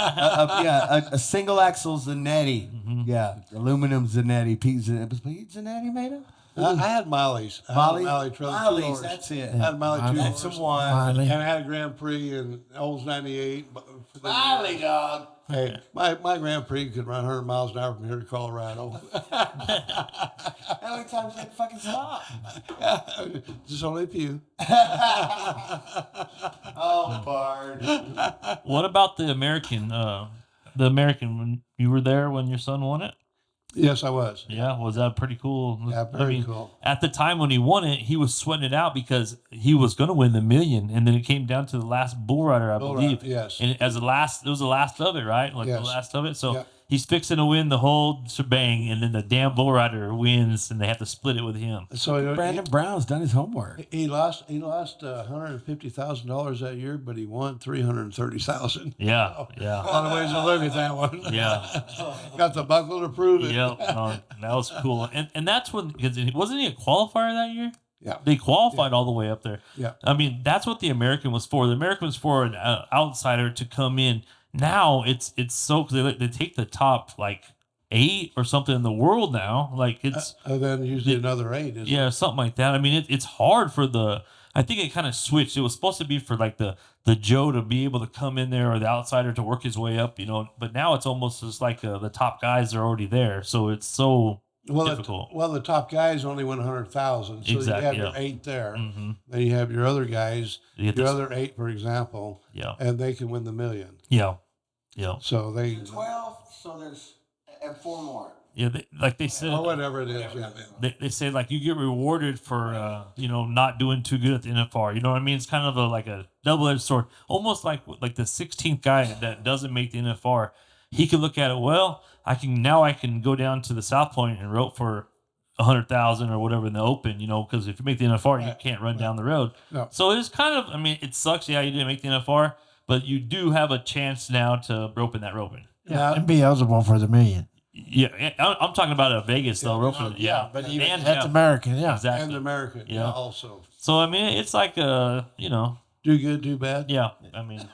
A single axle Zanetti. Yeah, aluminum Zanetti. Pete Zanetti made it? I had Molly's. Molly's, trailer. that's it. I had Molly 2 That's the horse. one. And I had a Grand Prix in Olds 98. Molly, dog. Hey, my Grand Prix could run 100 miles an hour from here to Colorado. How many times did it fucking stop? Just only a few. Oh, Bard. What about the American? When you were there when your son won it? Yes, I was. Yeah, was that pretty cool? Yeah, very cool. At the time when he won it, he was sweating it out because he was going to win the $1 million, and then it came down to the last bull rider, I believe. Yes. And it was the last of it, right? Like the Yes. last of it. So Yeah. he's fixing to win the whole shebang, and then the damn bull rider wins, and they have to split it with him. So Brandon Brown's done his homework. he lost $150,000 that year, but he won $330,000. Yeah, yeah, A lot of ways to look at that one. yeah. Got the buckle to prove it. Yep, no, that was cool. And that's when, because wasn't he a qualifier that year? Yeah. They qualified all the way up there. Yeah. I mean, that's what the American was for. The American was for an outsider to come in. Now it's so, because they take the top like 8 or something in the world now. Like it's And then usually another 8. Isn't yeah, something like that. I mean, it's hard for I think it kind of switched. It was supposed to be for like the Joe to be able to come in there, or the outsider to work his way up, But now it's almost just like the top guys are already there, so it's so difficult. The top guys only win 100,000, so Exactly, you have yeah. your 8 there. Mm-hmm. Then you have your other guys, You get your this- other 8, for example, Yeah, and they can win the $1 million. yeah, yeah, So they 12, so there's 4 more. yeah. Like they said, or whatever it is. Yeah. they say like you get rewarded for not doing too good at the NFR. You know what I mean? It's kind of like a double-edged sword, almost like the 16th guy that doesn't make the NFR. He can look at it. Well, I can go down to the South Point and rope for 100,000 or whatever in the open. Because if you make the NFR, you can't run down the road. No. So it's kind of. I mean, it sucks. Yeah, you didn't make the NFR, but you do have a chance now to rope in that roping. Yeah, and be eligible for the $1 million. Yeah, I'm talking about a Vegas though, roping. Yeah, but even And- that's yeah, American. Yeah, exactly. And American, Yeah. also. So I mean, it's like Do good, do bad. yeah. I mean,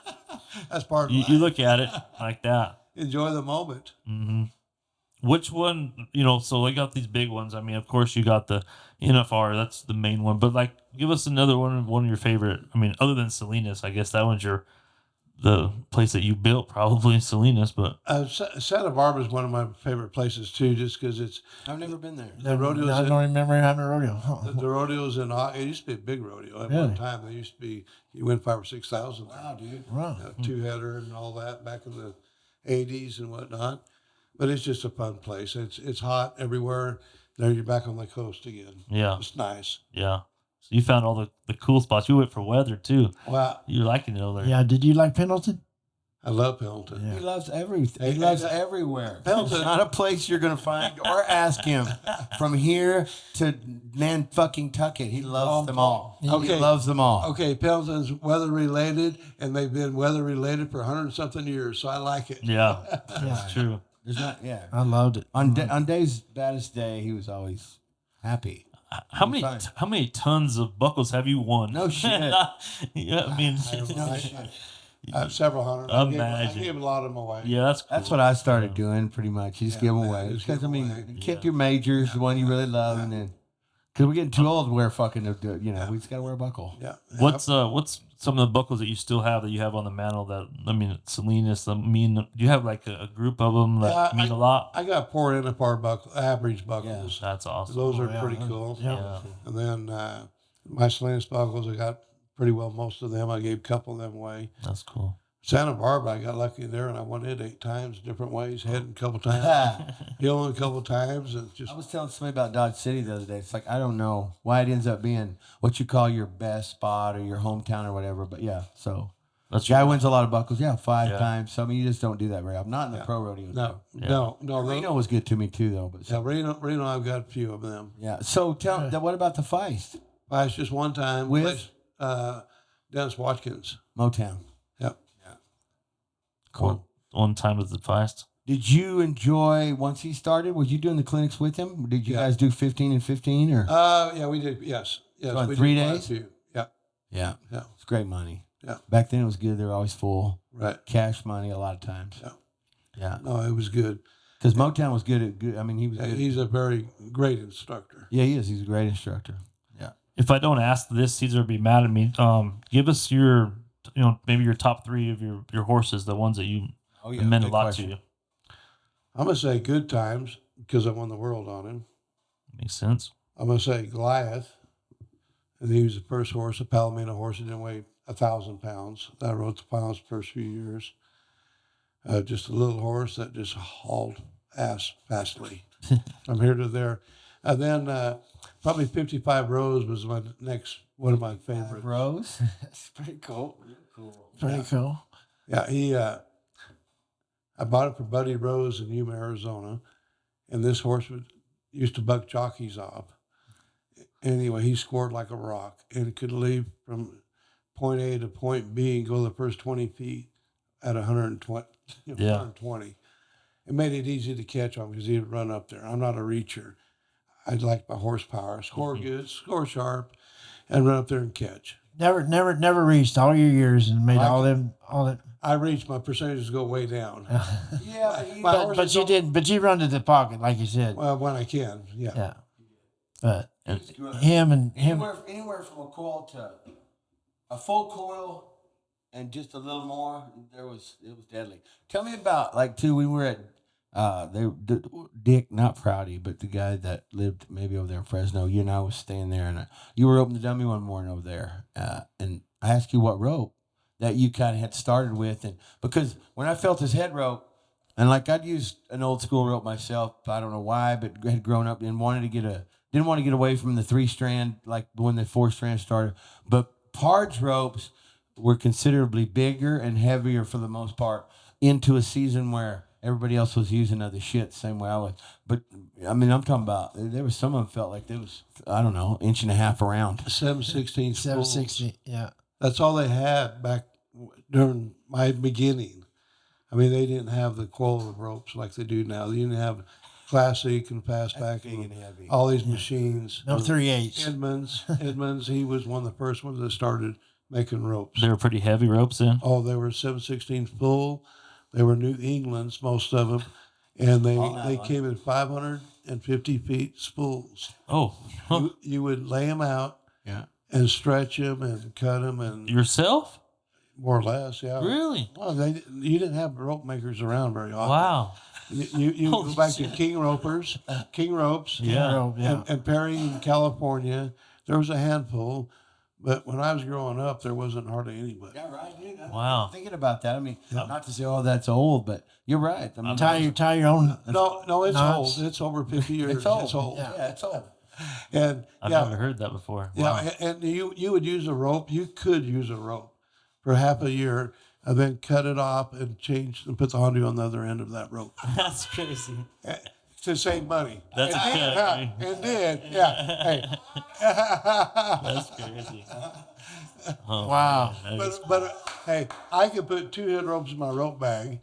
That's part of you life. look at it like that. Enjoy the moment. Mm-hmm. Which one? So they got these big ones. I mean, of course, you got the NFR. That's the main one. But like, give us another one of your favorite. I mean, other than Salinas, I guess that one's the place that you built, probably Salinas. But Santa Barbara is one of my favorite places too, just because it's I've never been there. the rodeos. I don't remember having a rodeo. Huh. The rodeos in it used to be a big rodeo at Really? one time. They used to be you win 5,000 or 6,000. Wow, dude. Wow. 2-header and all that back in the 80s and whatnot. But it's just a fun place. It's hot everywhere. There you're back on the coast again. yeah, It's nice. yeah. So you found all the cool spots. You went for weather too. Wow, You're liking it over there. Yeah, did you like Pendleton? I love Pendleton. Yeah. He loves everything. He Hey, loves hey, everywhere. Pendleton- It's not a place you're going to find or ask him from here to Nanfucking-Tucket. He loves them all. Okay. He loves them all. Okay, Pendleton's weather related, and they've been weather related for 100-something years, so I like it. Yeah, Yeah. that's true. There's not, yeah. I loved it. On Dave's baddest day, he was always happy. How Fine. many tons of buckles have you won? No shit. Yeah, I mean, I have several hundred. I gave a lot of them away. yeah, that's cool. That's what I started doing pretty much. You just give them away. just Because, give 'em I mean, away. keep your majors, the one you really love, and then Because we're getting too old to wear fucking, we just got to wear a buckle. Yeah. What's some of the buckles that you still have that you have on the mantle that, Salinas, do you have like a group of them that mean a lot? I got 4 NFR average buckles. Yeah, that's awesome. Those are pretty cool. Yeah. And then my Salinas buckles, I got pretty well most of them. I gave a couple of them away. That's cool. Santa Barbara, I got lucky there, and I won it 8 times, different ways, heading a couple times, heeling a couple times. And I was telling somebody about Dodge City the other day. It's like, I don't know why it ends up being what you call your best spot or your hometown or whatever. But yeah, so That's guy wins a lot of buckles. Yeah, 5 times. So, you just don't do that very often. Not in the pro rodeo. No. Reno was good to me too, though. But Reno, I've got a few of them. Yeah. So what about the Feist? Feist just one time with Dennis Watkins. Motown. Yep. Cool. One time with the Feist. Did you enjoy once he started? Was you doing the clinics with him? Did you guys do 15 and 15 or? Yeah, we did. Yes. So we 3 did quite a days. few. Yeah. It's great money. Yeah. Back then it was good. They were always full. Right. Cash money a lot of times. Yeah. No, it was good. Because Motown was good at good. I mean, he was good. He's a very great instructor. Yeah, he is. He's a great instructor. Yeah. If I don't ask this, Caesar would be mad at me. Give us your, maybe your top 3 of your horses, the ones that you meant a lot to you. I'm going to say Good Times because I won the world on him. Makes sense. I'm going to say Goliath. And he was the first horse, a Palomino horse. He didn't weigh 1,000 pounds. I rode the pounds the first few years. Just a little horse that just hauled ass fastly from here to there. And then probably 55 Rose was one of my favorites. Rose? That's pretty cool. Pretty cool. Yeah, I bought it for Buddy Rose in Yuma, Arizona, and this horse used to buck jockeys off. Anyway, he scored like a rock and could leave from point A to point B and go the first 20 feet at 120. 120. It made it easy to catch on because he would run up there. I'm not a reacher. I like my horsepower. Score good, score sharp, and run up there and catch. Never reached all your years and made all that. I reached, my percentages go way down. But you did. But you run to the pocket, like you said. Well, when I can, yeah. Yeah. But him. Anywhere from a coil to a full coil and just a little more, it was deadly. Tell me about we were at Dick, not Prouty, but the guy that lived maybe over there in Fresno. You and I was staying there, and you were opening the dummy one morning over there, and I asked you what rope that you kind of had started with, and because when I felt his head rope, and I'd used an old school rope myself, I don't know why, but had grown up and didn't want to get away from the 3-strand like when the 4-strand started. But Pard's ropes were considerably bigger and heavier for the most part into a season where everybody else was using other shit the same way I was. But I'm talking about there was some of them felt like there was, I don't know, 1.5 inches around. 7/16. 7/16. Yeah. That's all they had back during my beginning. They didn't have the coil ropes like they do now. They didn't have classic and fastback and heavy. all these machines. No 3/8. Edmonds, he was one of the first ones that started making ropes. They were pretty heavy ropes then? Oh, they were 7/16 full. They were New England's, most of them. And they came in 550 feet spools. Oh. Huh. You would lay them out and stretch them and cut them. And yourself? More or less, yeah. Really? Well, you didn't have rope makers around very often. Wow. You go back to King Ropes. Yeah. And Perry in California, there was a handful. But when I was growing up, there wasn't hardly anybody. Yeah, right, dude. Wow. I'm thinking about that. Not to say, that's old, but you're right. Tie your own. No, it's knots. old. It's over 50 years. It's old. It's old. Yeah, it's old. And I've never heard that before. Wow. Yeah, and you would use a rope. You could use a rope for half a year and then cut it off and change and put the Honda on the other end of that rope. That's crazy. To save money. That's Hey. That's crazy. Oh, wow. Man, but hey, I could put 2 head ropes in my rope bag,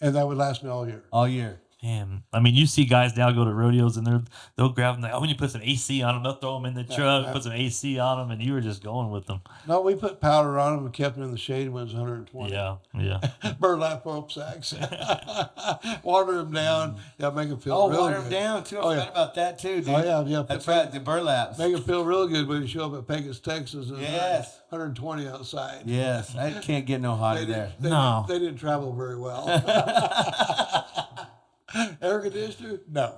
and that would last me all year. All year. Man, I mean, you see guys now go to rodeos and they'll grab them. Like, oh, when you put some AC on them, they'll throw them in the truck, put some AC on them, and you were just going with them. No, we put powder on them and kept them in the shade when it was 120. Yeah. Burlap rope sacks. Water them down. Yeah, make them feel real water good. them down too. I forgot about that too, dude. Oh, yeah. That's right, the burlaps. Make them feel real good when you show up at Pecos, Texas. And Yes. 120 outside. Yes, I can't get no hotter there. They didn't travel very well. Air conditioner? No.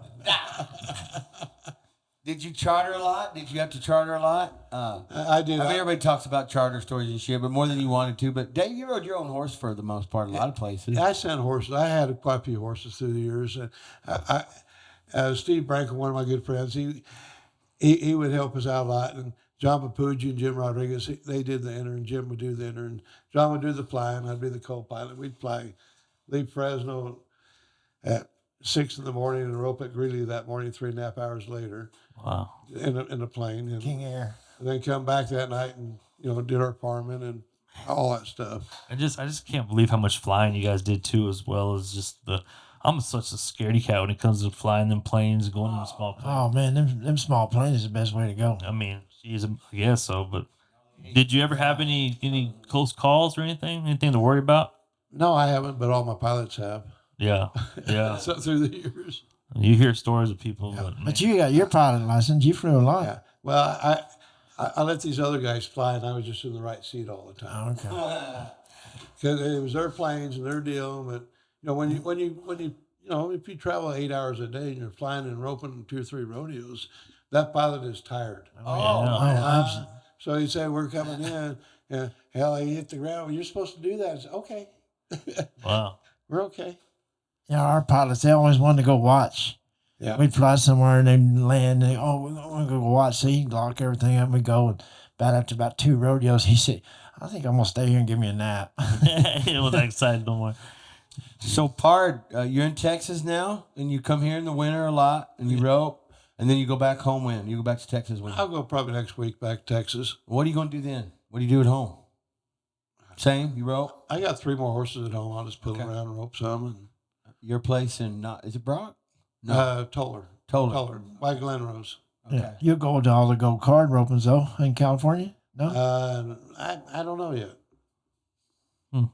Did you charter a lot? Did you have to charter a lot? I did. I mean, everybody talks about charter stories and shit, but more than you wanted to. But Dave, you rode your own horse for the most part, a lot of places. I sent horses. I had quite a few horses through the years. And Steve Branco, one of my good friends, he would help us out a lot. And John Papucci and Jim Rodriguez, they did the inner, and Jim would do the inner, and John would do the flying. I'd be the co-pilot. We'd fly, leave Fresno at 6 in the morning and rope at Greeley that morning 3.5 hours later. Wow. In a plane. And, King Air. And then come back that night and, did our farming and all that stuff. I just can't believe how much flying you guys did too, as well as just I'm such a scaredy cat when it comes to flying them planes, going in the small planes. Oh man, them small planes is the best way to go. I mean, geez, I guess so. But did you ever have any close calls or anything to worry about? No, I haven't, but all my pilots have. Yeah. So through the years. You hear stories of people. Yeah. But you got your pilot license. You flew a lot. Yeah. Well, I let these other guys fly, and I was just in the right seat all the time. Oh, okay. Because it was their planes and their deal. But when you if you travel 8 hours a day and you're flying and roping 2 or 3 rodeos, that pilot is tired. Absolutely. So he said, "We're coming in." And hell, he hit the ground. Well, you're supposed to do that. I said, okay. Wow. We're okay. Yeah, our pilots, they always wanted to go watch. Yeah. We'd fly somewhere and they'd land. And we want to go watch. So he'd lock everything up and we'd go. And after about 2 rodeos, he said, I think I'm going to stay here and give me a nap. It was excited no more. So, Pard, you're in Texas now, and you come here in the winter a lot, and you rope, and then you go back home when? You go back to Texas when? I'll go probably next week back to Texas. What are you going to do then? What do you do at home? Same? You rope? I got 3 more horses at home. I'll just put them around and rope some. And your place in, is it Brock? No. Toller. By Glen Rose. Okay. Yeah. You'll go to all the gold card ropings, though, in California? No? I don't know yet. Hmm.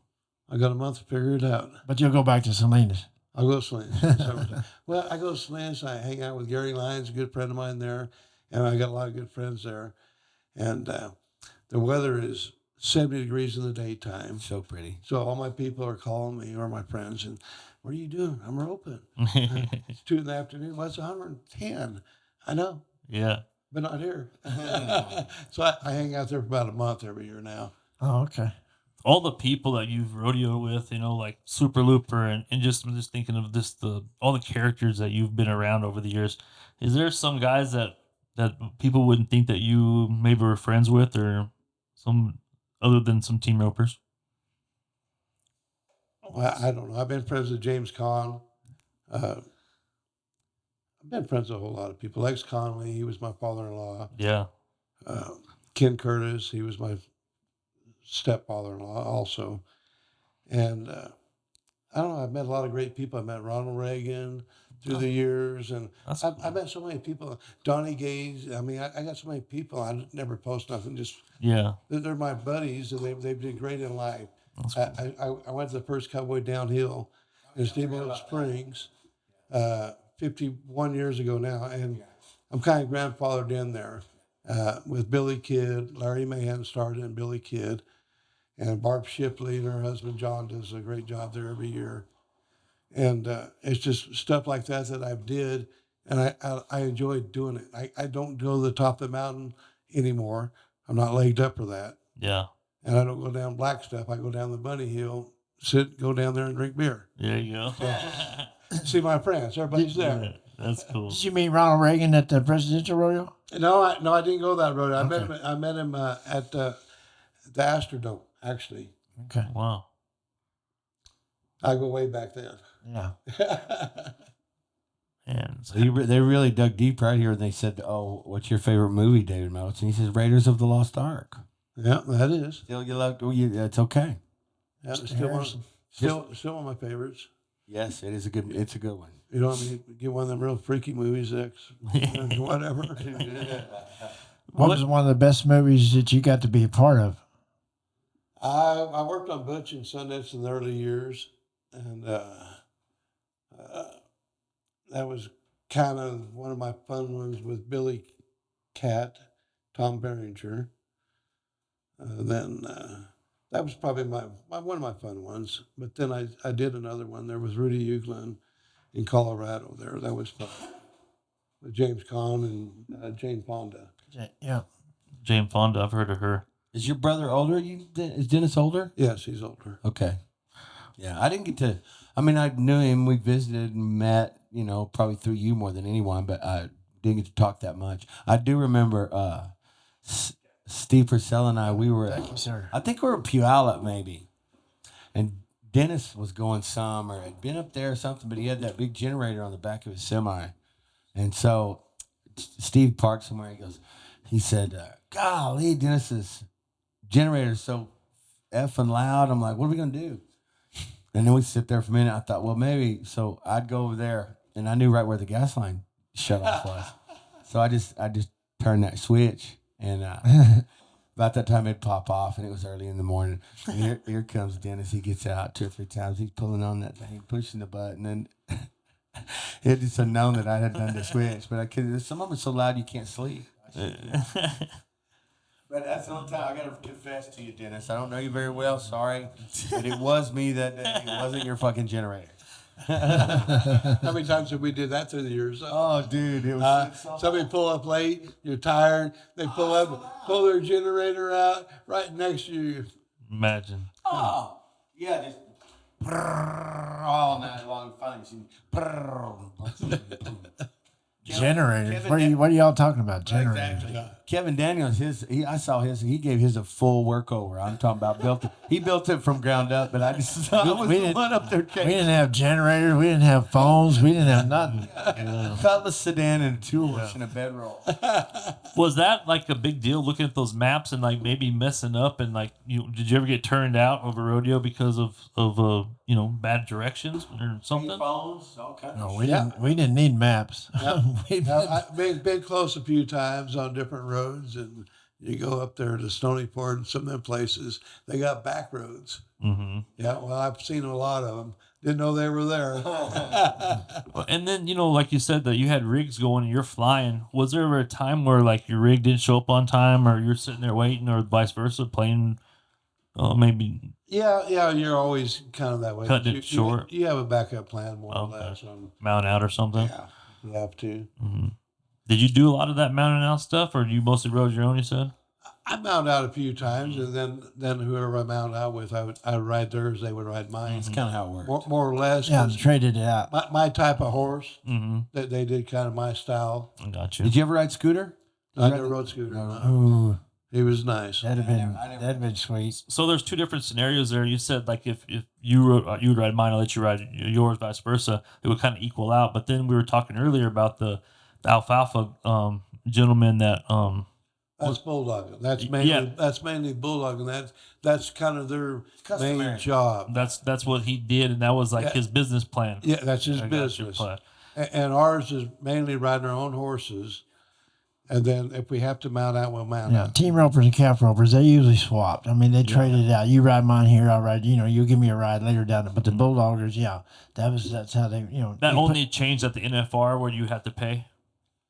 I got a month to figure it out. But you'll go back to Salinas. I'll go to Salinas. Well, I go to Salinas. I hang out with Gary Lyons, a good friend of mine there. And I got a lot of good friends there. And the weather is 70 degrees in the daytime. So pretty. So all my people are calling me, or my friends, and what are you doing? I'm roping. It's 2 in the afternoon. Well, it's 110. I know. Yeah. But not here. So I hang out there for about a month every year now. Oh, okay. All the people that you've rodeoed with, like Super Looper, and I'm just thinking of all the characters that you've been around over the years. Is there some guys that people wouldn't think that you maybe were friends with, or some other than some team ropers? Well, I don't know. I've been friends with James Conn. I've been friends with a whole lot of people. Lex Conley, he was my father-in-law. Yeah. Ken Curtis, he was my stepfather-in-law also. And I don't know, I've met a lot of great people. I met Ronald Reagan through the years. And I met so many people. Donnie Gaze. I mean, I got so many people. I never post nothing. Just they're my buddies, and they've been great in life. Cool. I went to the first Cowboy Downhill in Steamboat Springs 51 years ago now, and I'm kind of grandfathered in there with Billy Kidd. Larry Mahan started, and Billy Kidd, and Barb Shipley and her husband John does a great job there every year. And it's just stuff like that I did, and I enjoyed doing it. I don't go to the top of the mountain anymore. I'm not legged up for that. Yeah. And I don't go down black stuff. I go down the Bunny Hill, go down there and drink beer. There you go. See my friends. Everybody's there. That's cool. Did you meet Ronald Reagan at the presidential rodeo? No, I didn't go that road. Okay. I met him at the Astrodome, actually. Okay. Wow. I go way back then. Yeah. And So they really dug deep right here, and they said, "Oh, what's your favorite movie, David Motes?" And he says, "Raiders of the Lost Ark." Yeah, that is. Still, you love. It's okay. Yeah, still one of my favorites. Yes, it is a good. It's a good one. You know what I mean? Get one of them real freaky movies, whatever. What was one of the best movies that you got to be a part of? I worked on Butch and Sundance in the early years, and that was kind of one of my fun ones with Billy Cat, Tom Berenger. Then that was probably one of my fun ones. But then I did another one. There was Rudy Euglin in Colorado. That was fun with James Caan and Jane Fonda. Yeah, Jane Fonda. I've heard of her. Is your brother older? Is Dennis older? Yes, he's older. Okay. Yeah, I didn't get to. I mean, I knew him. We visited and met. You know, probably through you more than anyone, but I didn't get to talk that much. I do remember Steve Purcell and I. We were. thank you, sir. I think we were at Puyallup maybe, and Dennis was going some or had been up there or something, but he had that big generator on the back of his semi, and so Steve parked somewhere. He said, "Golly, Dennis's generator's so effing loud." I'm like, "What are we gonna do?" And then we sit there for a minute. I thought, well, maybe. So I'd go over there, and I knew right where the gas line shut off was. So I just turned that switch, and about that time it'd pop off, and it was early in the morning. And here comes Dennis. He gets out 2 or 3 times. He's pulling on that thing, pushing the button, and it just known that I had done the switch. But I couldn't. Some of them are so loud you can't sleep. But that's the only time I got to confess to you, Dennis. I don't know you very well. Sorry, but it was me that day. It wasn't your fucking generator. How many times have we did that through the years? Oh, dude, it was. Somebody pull up late. You're tired. They pull their generator out right next to you. Imagine. Oh, yeah, just all night long. Finally, Generators. What are y'all talking about? Generators. Exactly. Kevin Daniels, I saw his. He gave his a full workover. I'm talking about he built it from ground up, but I was the one up there. We didn't have generators. We didn't have phones. We didn't have nothing. Cutlass sedan and a tool and a bedroll. Was that like a big deal looking at those maps and like maybe messing up and like did you ever get turned out over rodeo because of bad directions or something? Phones, all kinds No, we didn't need maps. I've been close a few times on different roads, and you go up there to Stony Port and some of them places, they got back roads. Mm-hmm. Yeah, well, I've seen a lot of them. Didn't know they were there. And then, like you said, that you had rigs going and you're flying. Was there ever a time where like your rig didn't show up on time or you're sitting there waiting or vice versa, playing maybe? Yeah, you're always kind of that way. Cutting it short. You have a backup plan more or less. Mount out or something? Yeah, you have to. Mm-hmm. Did you do a lot of that mounting out stuff or you mostly rode your own, you said? I mount out a few times, and then whoever I mount out with, I would ride theirs, they would ride mine. That's kind of how it works. More or less. Yeah, traded it out. My type of horse, Mm-hmm. that they did kind of my style. I got you. Did you ever ride scooter? I never rode scooter. Ooh, He was nice. that'd have been sweet. So there's two different scenarios there. You said like if you would ride mine, I'll let you ride yours, vice versa. It would kind of equal out. But then we were talking earlier about the alfalfa gentleman that That's bulldogging. That's mainly bulldogging. That's kind of their main job. That's what he did, and that was like his business plan. Yeah, that's his business. And ours is mainly riding our own horses. And then if we have to mount out, we'll mount out. Team ropers and calf ropers, they usually swapped. I mean, they traded it out. You ride mine here, I'll ride. You give me a ride later down. But the bulldoggers, that's how they. That only changed at the NFR where you had to pay.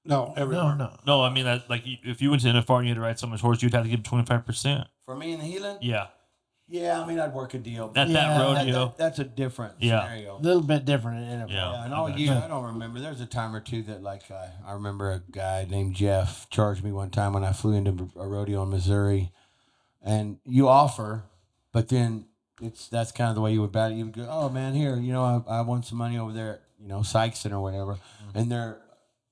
No, everywhere. No, I mean that like if you went to NFR and you had to ride someone's horse, you'd have to give 25%. For me in the Heelan? Yeah. Yeah, I mean, I'd work a deal. That rodeo. That's a different scenario. A little bit different in NFL. Yeah. And all year, I don't remember. There's a time or two that, like, I remember a guy named Jeff charged me one time when I flew into a rodeo in Missouri. And you offer, but then that's kind of the way you would bat it. You would go, oh, man, here, I won some money over there at, Sykeston or whatever. Mm-hmm. And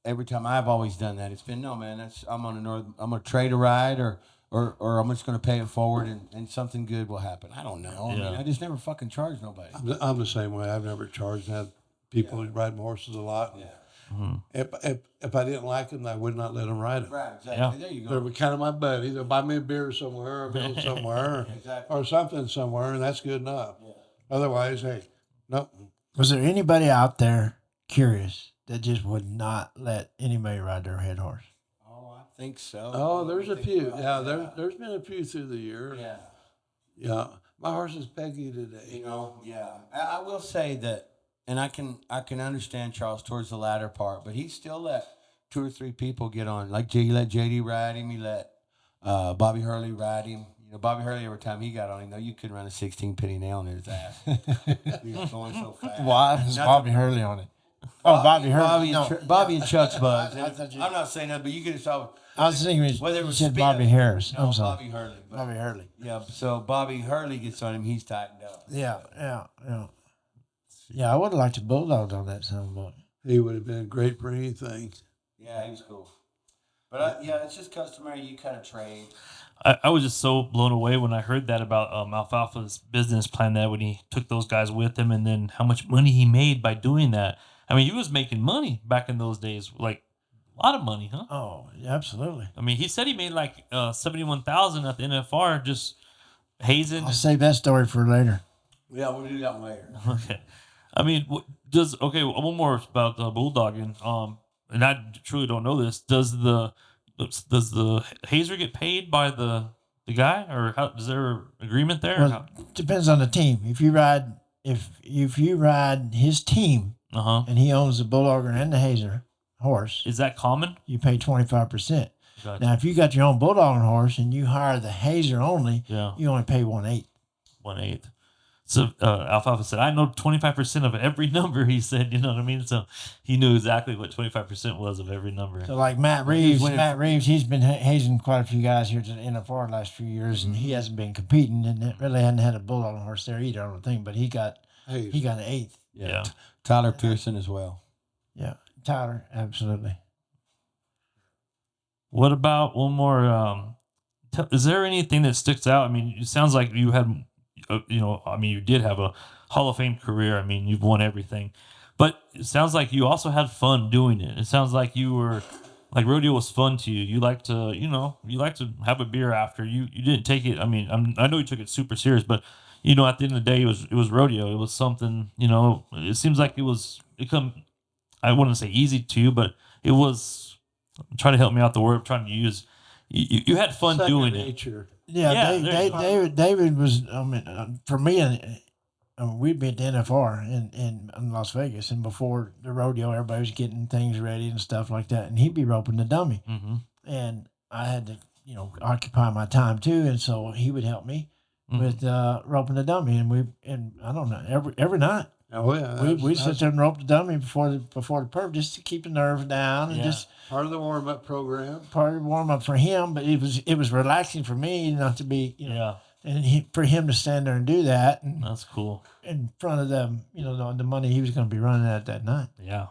every time I've always done that, it's been, no, man, I'm going to trade a ride or I'm just going to pay it forward and something good will happen. I don't know. I mean, I just never fucking charged nobody. I'm the same way. I've never charged. I had people who ride my horses a lot. Yeah. Mm-hmm. If I didn't like them, I would not let them ride them. Right, exactly. Yeah. There you go. They're kind of my buddies. They'll buy me a beer somewhere, or a meal somewhere, Exactly. or something somewhere, and that's good enough. Yeah. Otherwise, hey, nope. Was there anybody out there curious that just would not let anybody ride their head horse. Oh, I think so. Oh, there's a few. Yeah, there's been a few through the years. Yeah. Yeah. My horse is Peggy today. Yeah. I will say that, and I can understand Charles towards the latter part, but he still let 2 or 3 people get on. Like he let JD ride him. He let Bobby Hurley ride him. Bobby Hurley, every time he got on him, though, you couldn't run a 16-penny nail in his ass. He was going so fast. Why is Bobby Hurley on it? Oh, Bobby Hurley. Bobby and Chuck's buds. I'm not saying that, but you could have saw. I was thinking whether it you was said speed- Bobby Harris. No, I'm sorry. Bobby Hurley. Bobby Hurley. Yeah, so Bobby Hurley gets on him, he's tightened up. Yeah. Yeah, I would have liked to bulldog on that son boy. He would have been great for anything. Yeah, he was cool. But it's just customary. You kind of trade. I was just so blown away when I heard that about Alfalfa's business plan, that when he took those guys with him, and then how much money he made by doing that. I mean, he was making money back in those days, like a lot of money, huh? Oh, yeah, absolutely. I mean, he said he made like $71,000 at the NFR just hazing. I'll save that story for later. Yeah, we'll do that one later. Okay. I mean, one more about bulldogging. And I truly don't know this. Does the hazer get paid by the guy, or how is there agreement there? Well, depends on the team. If you ride his team, and he owns the bulldogger and the hazer horse, is that common? You pay 25%. Gotcha. Now, if you got your own bulldogging horse and you hire the hazer only, you only pay 1/8. 1/8. So Alfalfa said, I know 25% of every number, he said, you know what I mean? So he knew exactly what 25% was of every number. So like Matt Reeves, he's been hazing quite a few guys here in the NFR the last few years, and he hasn't been competing, and really hadn't had a bulldogging horse there either, I don't think, but he got an 1/8. Yeah. Tyler Pearson as well. Yeah, Tyler, absolutely. What about one more? Is there anything that sticks out? I mean, it sounds like you had, you did have a Hall of Fame career. I mean, you've won everything, but it sounds like you also had fun doing it. It sounds like you were, like, rodeo was fun to you. You like to have a beer after. You didn't take it. I mean, I know you took it super serious, but at the end of the day, it was rodeo. It was something. It seems like I wouldn't say easy to you, but it was. Try to help me out. The word I'm trying to use. You had fun doing nature. it. Yeah, David was. I mean, for me, we'd be at the NFR in Las Vegas, and before the rodeo, everybody was getting things ready and stuff like that, and he'd be roping the dummy, and I had to, occupy my time too, and so he would help me with roping the dummy, and I don't know, every night. Oh yeah, we sit there and rope the dummy before the perv, just to keep the nerves down, and just part of the warm up program. Part of the warm up for him, but it was relaxing for me not to be, and for him to stand there and do that. And that's cool in front of them, the money he was going to be running at that night. Yeah.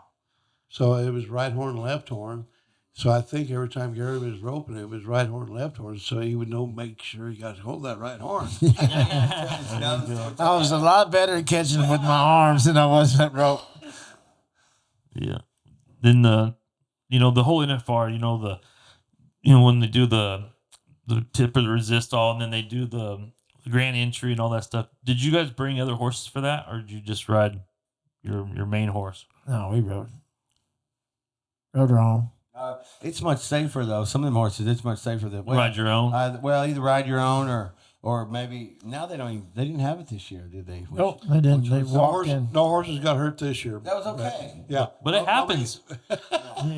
So it was right horn, left horn. So I think every time Gary was roping, it was right horn, left horn. So he would make sure he got to hold that right horn. I was a lot better at catching him with my arms than I was at rope. Yeah. Then the whole NFR, when they do the tip or the resist all, and then they do the grand entry and all that stuff. Did you guys bring other horses for that, or did you just ride your main horse? No, we rode our own. It's much safer though. Some of them horses, it's much safer than ride your own. Either ride your own or maybe now they didn't have it this year, did they? Nope, they didn't. They walked in. No horses got hurt this year. That was okay. Yeah, but it happens.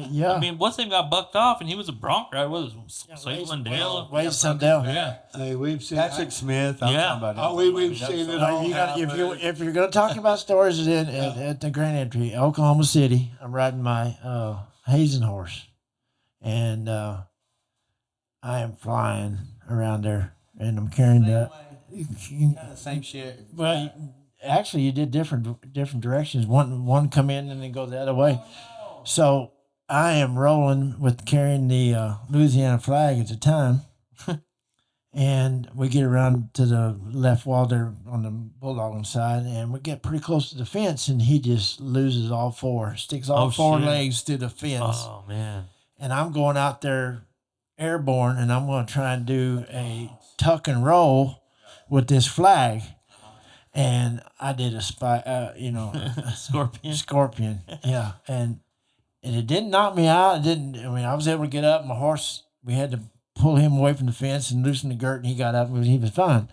Yeah. I mean, what's name got bucked off, and he was a bronc rider. What was Slade Lindale? Wade Sundell. Yeah. Hey, we've seen Patrick Smith. I'm talking about we've seen it all. If you're going to talk about stories at the grand entry, Oklahoma City, I'm riding my hazing horse, and I am flying around there, and I'm carrying the same shit. Well, actually, you did different directions. One come in and then go the other way. So I am rolling with carrying the Louisiana flag at the time, and we get around to the left wall there on the bulldogging side, and we get pretty close to the fence, and he just loses all four, sticks all four legs through the fence. Oh man! And I'm going out there airborne, and I'm going to try and do a tuck and roll with this flag. and I did a Scorpion. scorpion. Yeah, and it didn't knock me out. It didn't. I mean, I was able to get up. My horse, we had to pull him away from the fence and loosen the girt, and he got up and he was fine.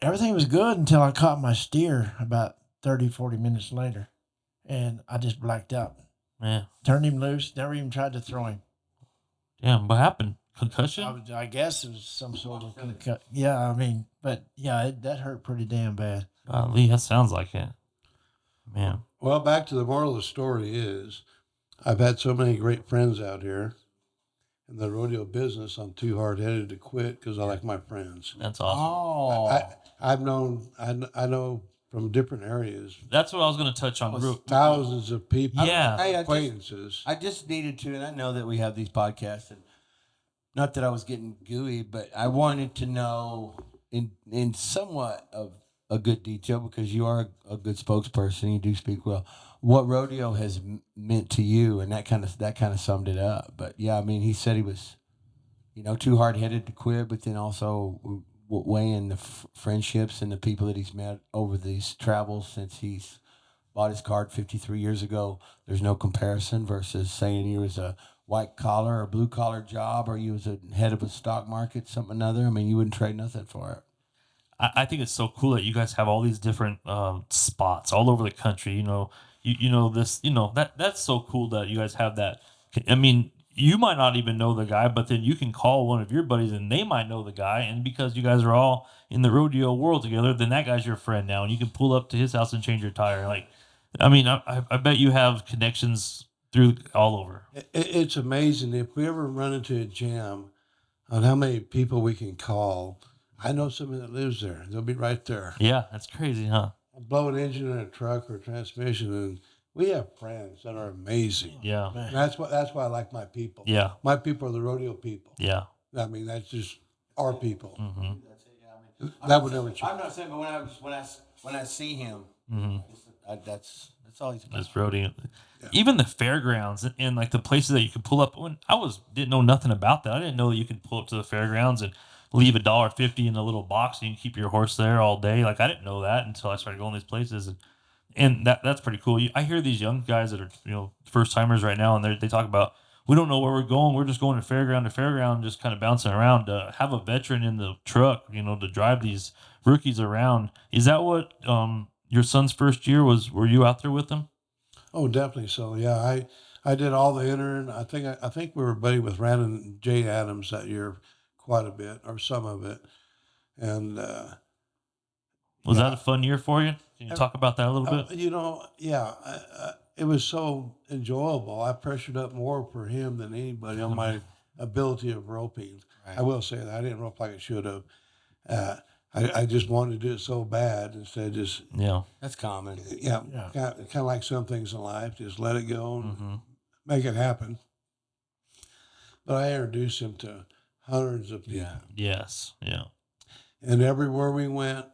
Everything was good until I caught my steer about 30, 40 minutes later, and I just blacked out. Yeah. Turned him loose. Never even tried to throw him. Damn, what happened? Concussion? I guess it was some sort of concussion. Yeah, I mean, but yeah, that hurt pretty damn bad. Golly, that sounds like it. Man. Well, back to the moral of the story is I've had so many great friends out here in the rodeo business. I'm too hard-headed to quit because I like my friends. That's awesome. Oh, I know from different areas, That's what I was going to touch on. thousands of people, Yeah. Hey, acquaintances. I just needed to, and I know that we have these podcasts, and not that I was getting gooey, but I wanted to know in somewhat of a good detail, because you are a good spokesperson, you do speak well, what rodeo has meant to you, and that kind of summed it up. But yeah, I mean, he said he was, too hard headed to quit, but then also weighing the friendships and the people that he's met over these travels since he's bought his card 53 years ago. There's no comparison versus saying you was a white collar or blue collar job, or you was a head of a stock market, something another. I mean, you wouldn't trade nothing for it. I think it's so cool that you guys have all these different spots all over the country. That's so cool that you guys have that. I mean, you might not even know the guy, but then you can call one of your buddies and they might know the guy. And because you guys are all in the rodeo world together, then that guy's your friend now, and you can pull up to his house and change your tire. Like, I mean, I bet you have connections through all over. It's amazing if we ever run into a jam on how many people we can call. I know somebody that lives there. They'll be right there. Yeah, that's crazy, huh? I'll blow an engine in a truck or a transmission, and we have friends that are amazing. Yeah, And that's why I like my people. yeah, My people are the rodeo people. yeah. I mean, that's just our people. Mm-hmm. That would never change. I'm not saying, but when I see him, that's all he's got. This rodeo, even the fairgrounds and like the places that you could pull up. When didn't know nothing about that. I didn't know that you could pull up to the fairgrounds and leave $1.50 in a little box and you can keep your horse there all day. Like, I didn't know that until I started going these places, and that's pretty cool. I hear these young guys that are first timers right now, and they talk about, we don't know where we're going. We're just going to fairground, just kind of bouncing around. To have a veteran in the truck, to drive these rookies around. Is that what your son's first year was? Were you out there with him? Oh, definitely so. Yeah, I did all the intern. I think we were buddy with Brandon J. Adams that year quite a bit, or some of it. And Was that a fun year for you? Can you talk about that a little bit? It was so enjoyable. I pressured up more for him than anybody on my ability of roping. Right. I will say that I didn't rope like I should have. I just wanted to do it so bad instead of just. Yeah, that's common. Yeah. Kind of like some things in life, just let it go and make it happen. But I introduced him to hundreds of people. Yeah. Yes. Yeah. And everywhere we went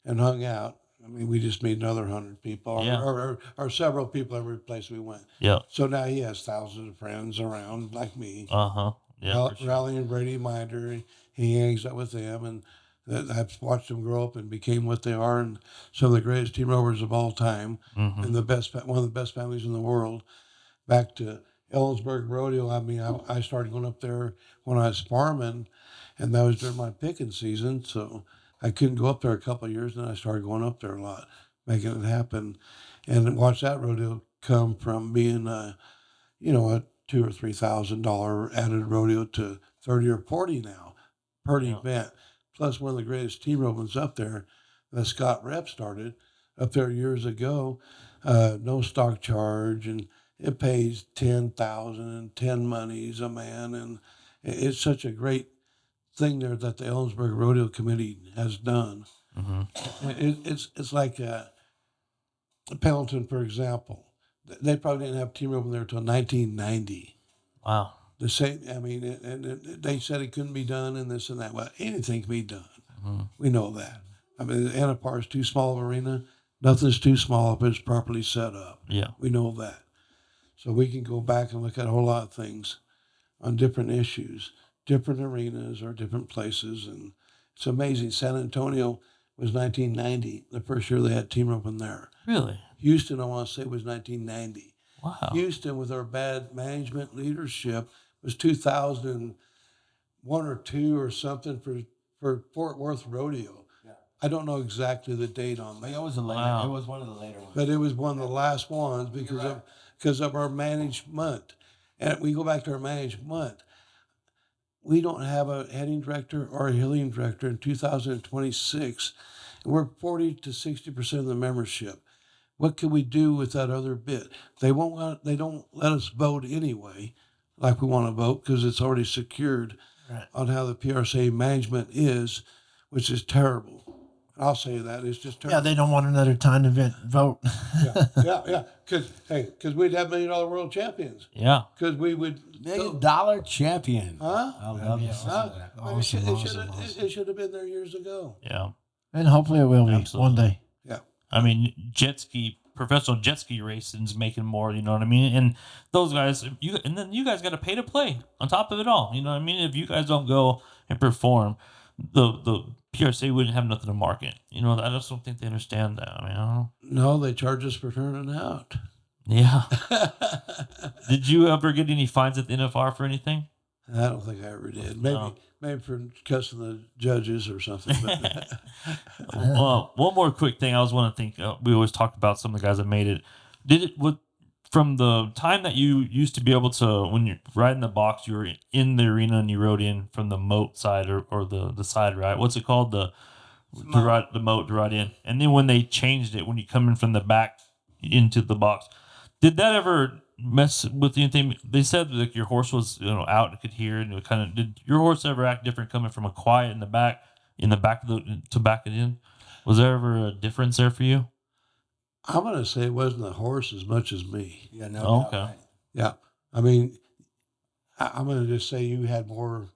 and hung out, I mean, we just made another 100 people, or several people every place we went. Yeah. So now he has thousands of friends around like me. Yeah. Raleigh and Brady Minder, he hangs out with them, and I've watched them grow up and became what they are, and some of the greatest team rovers of all time, and one of the best families in the world. Back to Ellensburg Rodeo. I mean, I started going up there when I was farming, and that was during my picking season. So I couldn't go up there a couple of years, and then I started going up there a lot, making it happen, and watch that rodeo come from being a $2,000 or $3,000 added rodeo to 30 or 40 now per event. Plus, one of the greatest team rovers up there that Scott Rep started up there years ago. No stock charge, and it pays $10,000 and 10 monies a man, and it's such a great thing there that the Ellensburg Rodeo Committee has done. It's like Pendleton, for example. They probably didn't have team roping there until 1990. Wow. The same. I mean, and they said it couldn't be done, and this and that. Well, anything can be done. We know that. I mean, Anapar is too small of an arena. Nothing's too small if it's properly set up. Yeah. We know that. So we can go back and look at a whole lot of things on different issues, different arenas or different places. And it's amazing. San Antonio was 1990. The first year they had team roping there. Really? Houston, I want to say, was 1990. Wow. Houston, with our bad management leadership, was 2001 or 2 or something for Fort Worth Rodeo. Yeah. I don't know exactly the date on But that, it was a later. Wow. It was one of the later ones. but it was one of the last ones because of our management. And we go back to our management. We don't have a heading director or a healing director in 2026. We're 40 to 60% of the membership. What can we do with that other bit? They don't let us vote anyway, like we want to vote, because it's already secured on how the PRSA management is, which is terrible. I'll say that it's just Yeah, terrible. they don't want another time event vote. Yeah. Because we'd have $1 million world champions. Yeah. Because we would. $1 million champion. Huh? I love be it. awesome. It should have been there years ago. Yeah. And hopefully it will be Absolutely. one day. Yeah. I mean, professional jet ski racing's making more, you know what I mean? And those guys, then you guys got to pay to play on top of it all. You know what I mean? If you guys don't go and perform, the PRC wouldn't have nothing to market. You know, I just don't think they understand that. I mean, I don't know. No, they charge us for turning out. Yeah. Did you ever get any fines at the NFR for anything? I don't think I ever did. No. Maybe for cussing the judges or something. But One more quick thing. I was want to think. We always talk about some of the guys that made it. From the time that you used to be able to, when you're riding the box, you were in the arena and you rode in from the moat side or the side, right? What's it called? The moat to ride in. And then when they changed it, when you come in from the back into the box, did that ever mess with anything? They said like your horse was out and could hear, and it kind of did. Your horse ever act different coming from a quiet in the back of to back it in? Was there ever a difference there for you? I'm going to say it wasn't the horse as much as me. Yeah, no Oh, doubt, okay. right. Yeah. I mean, I'm going to just say you had more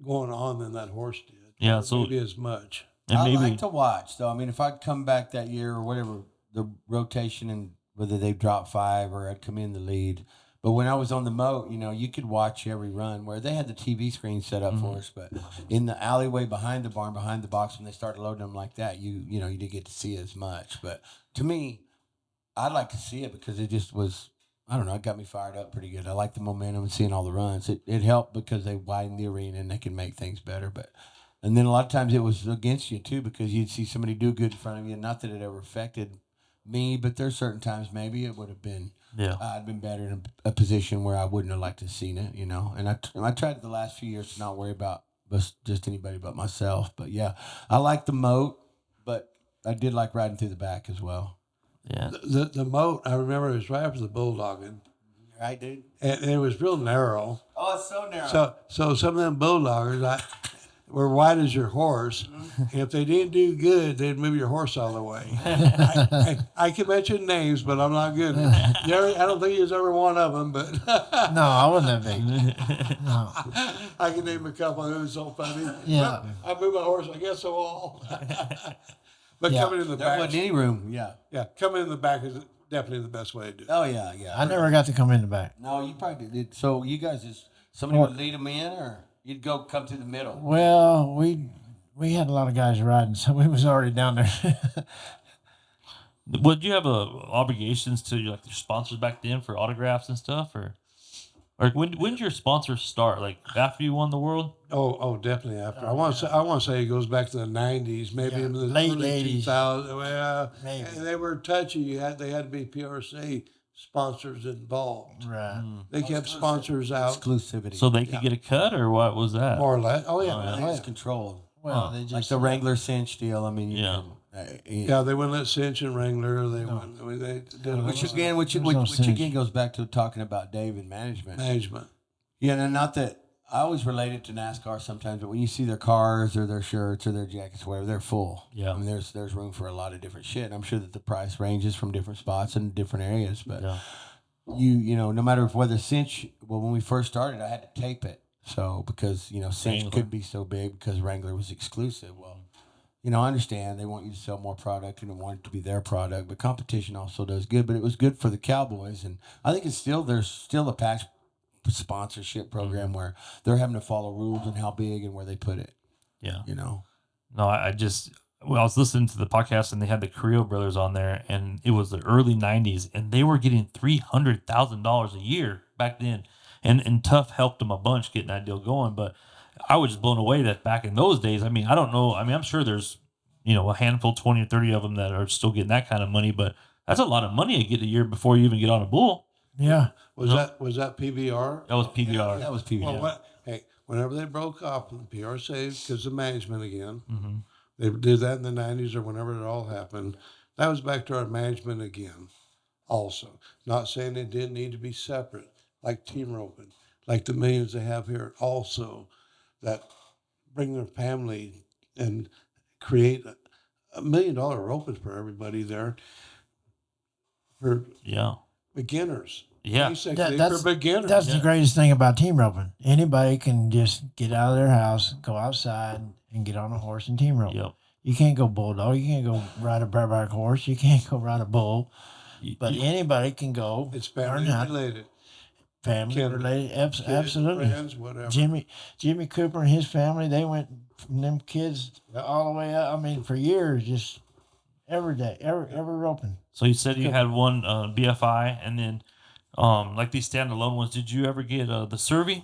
going on than that horse did. Yeah, Or so- maybe as much. And I maybe like to watch, though. I mean, if I'd come back that year or whatever, the rotation and whether they dropped 5 or I'd come in the lead. But when I was on the moat, you could watch every run where they had the TV screen set up for us. But in the alleyway behind the barn, behind the box, when they started loading them like that, you didn't get to see as much. But to me, I'd like to see it because it just was, I don't know, it got me fired up pretty good. I like the momentum and seeing all the runs. It helped because they widened the arena and they can make things better. And then a lot of times it was against you too because you'd see somebody do good in front of you. Not that it ever affected me, but there's certain times maybe it would have been. yeah. I'd been better in a position where I wouldn't have liked to have seen it, And I tried the last few years to not worry about just anybody but myself. But yeah, I like the moat, but I did like riding through the back as well. Yeah. The moat, I remember it was right after the bulldogging. Right, dude? And it was real narrow. Oh, it's so narrow. So some of them bulldoggers were wide as your horse. And if they didn't do good, they'd move your horse all the way. I can mention names, but I'm not good. I don't think he was ever one of them, but No, I wouldn't have been. No. I can name a couple. It was so funny. Yeah. I moved my horse against the wall. But Yeah. coming in the There back, wasn't any room. Yeah. coming in the back is definitely the best way to do it. Oh, yeah, yeah. I never got to come in the back. No, you probably did. So you guys somebody would lead them in or you'd come through the middle? Well, we had a lot of guys riding, so we was already down there. Would you have obligations to your sponsors back then for autographs and stuff, or when did your sponsors start? Like after you won the world? Oh, definitely after. I want to say it goes back to the 90s, maybe Yeah, in the late early 80s. 2000s. Well, Maybe. and they were touchy. They had to be PRC sponsors involved. Right. They kept sponsors out Exclusivity. So they could get a cut, or what was that? more or less. Oh yeah, I think it's controlled. Well, they Like just the Wrangler cinch deal. I mean, you Yeah. can, yeah. They wouldn't let Cinch and Wrangler. They wouldn't. I mean, they did a Which lot of again, which no cinch. again goes back to talking about David management. management. Yeah, and not that I always relate it to NASCAR sometimes, but when you see their cars or their shirts or their jackets, or whatever, they're full. Yeah. I mean, there's room for a lot of different shit. I'm sure that the price ranges from different spots and different areas, but Yeah. no matter whether cinch. Well, when we first started, I had to tape it, so because cinch Wrangler. could be so big because Wrangler was exclusive. Well, I understand they want you to sell more product and they want it to be their product, but competition also does good. But it was good for the Cowboys, and I think there's still a patch sponsorship program where they're having to follow rules and how big and where they put it. Yeah. No, I just well, I was listening to the podcast and they had the Creel brothers on there, and it was the early '90s, and they were getting $300,000 a year back then, and Tough helped them a bunch getting that deal going. But I was just blown away that back in those days. I mean, I don't know. I mean, I'm sure there's a handful, 20 or 30 of them that are still getting that kind of money, but that's a lot of money to get a year before you even get on a bull. Yeah. Was that PBR? That was PBR. That was PBR. Well, whenever they broke up, the PR saved because of management again. Mm-hmm. They did that in the 90s or whenever it all happened. That was back to our management again, also. Not saying it didn't need to be separate, like team roping, like the millions they have here also, that bring their family and create $1 million roping for everybody there for beginners. Yeah. Basically, for beginners. That's the greatest thing about team roping. Anybody can just get out of their house, go outside, and get on a horse and team rope. Yep. You can't go bulldog. You can't go ride a bareback horse. You can't go ride a bull. But anybody can go. It's family related. Family related. Absolutely. Friends, whatever. Jimmy Cooper and his family, they went from them kids all the way up. I mean, for years, just every day, every roping. So you said you had one BFI, and then like these standalone ones. Did you ever get the Survey?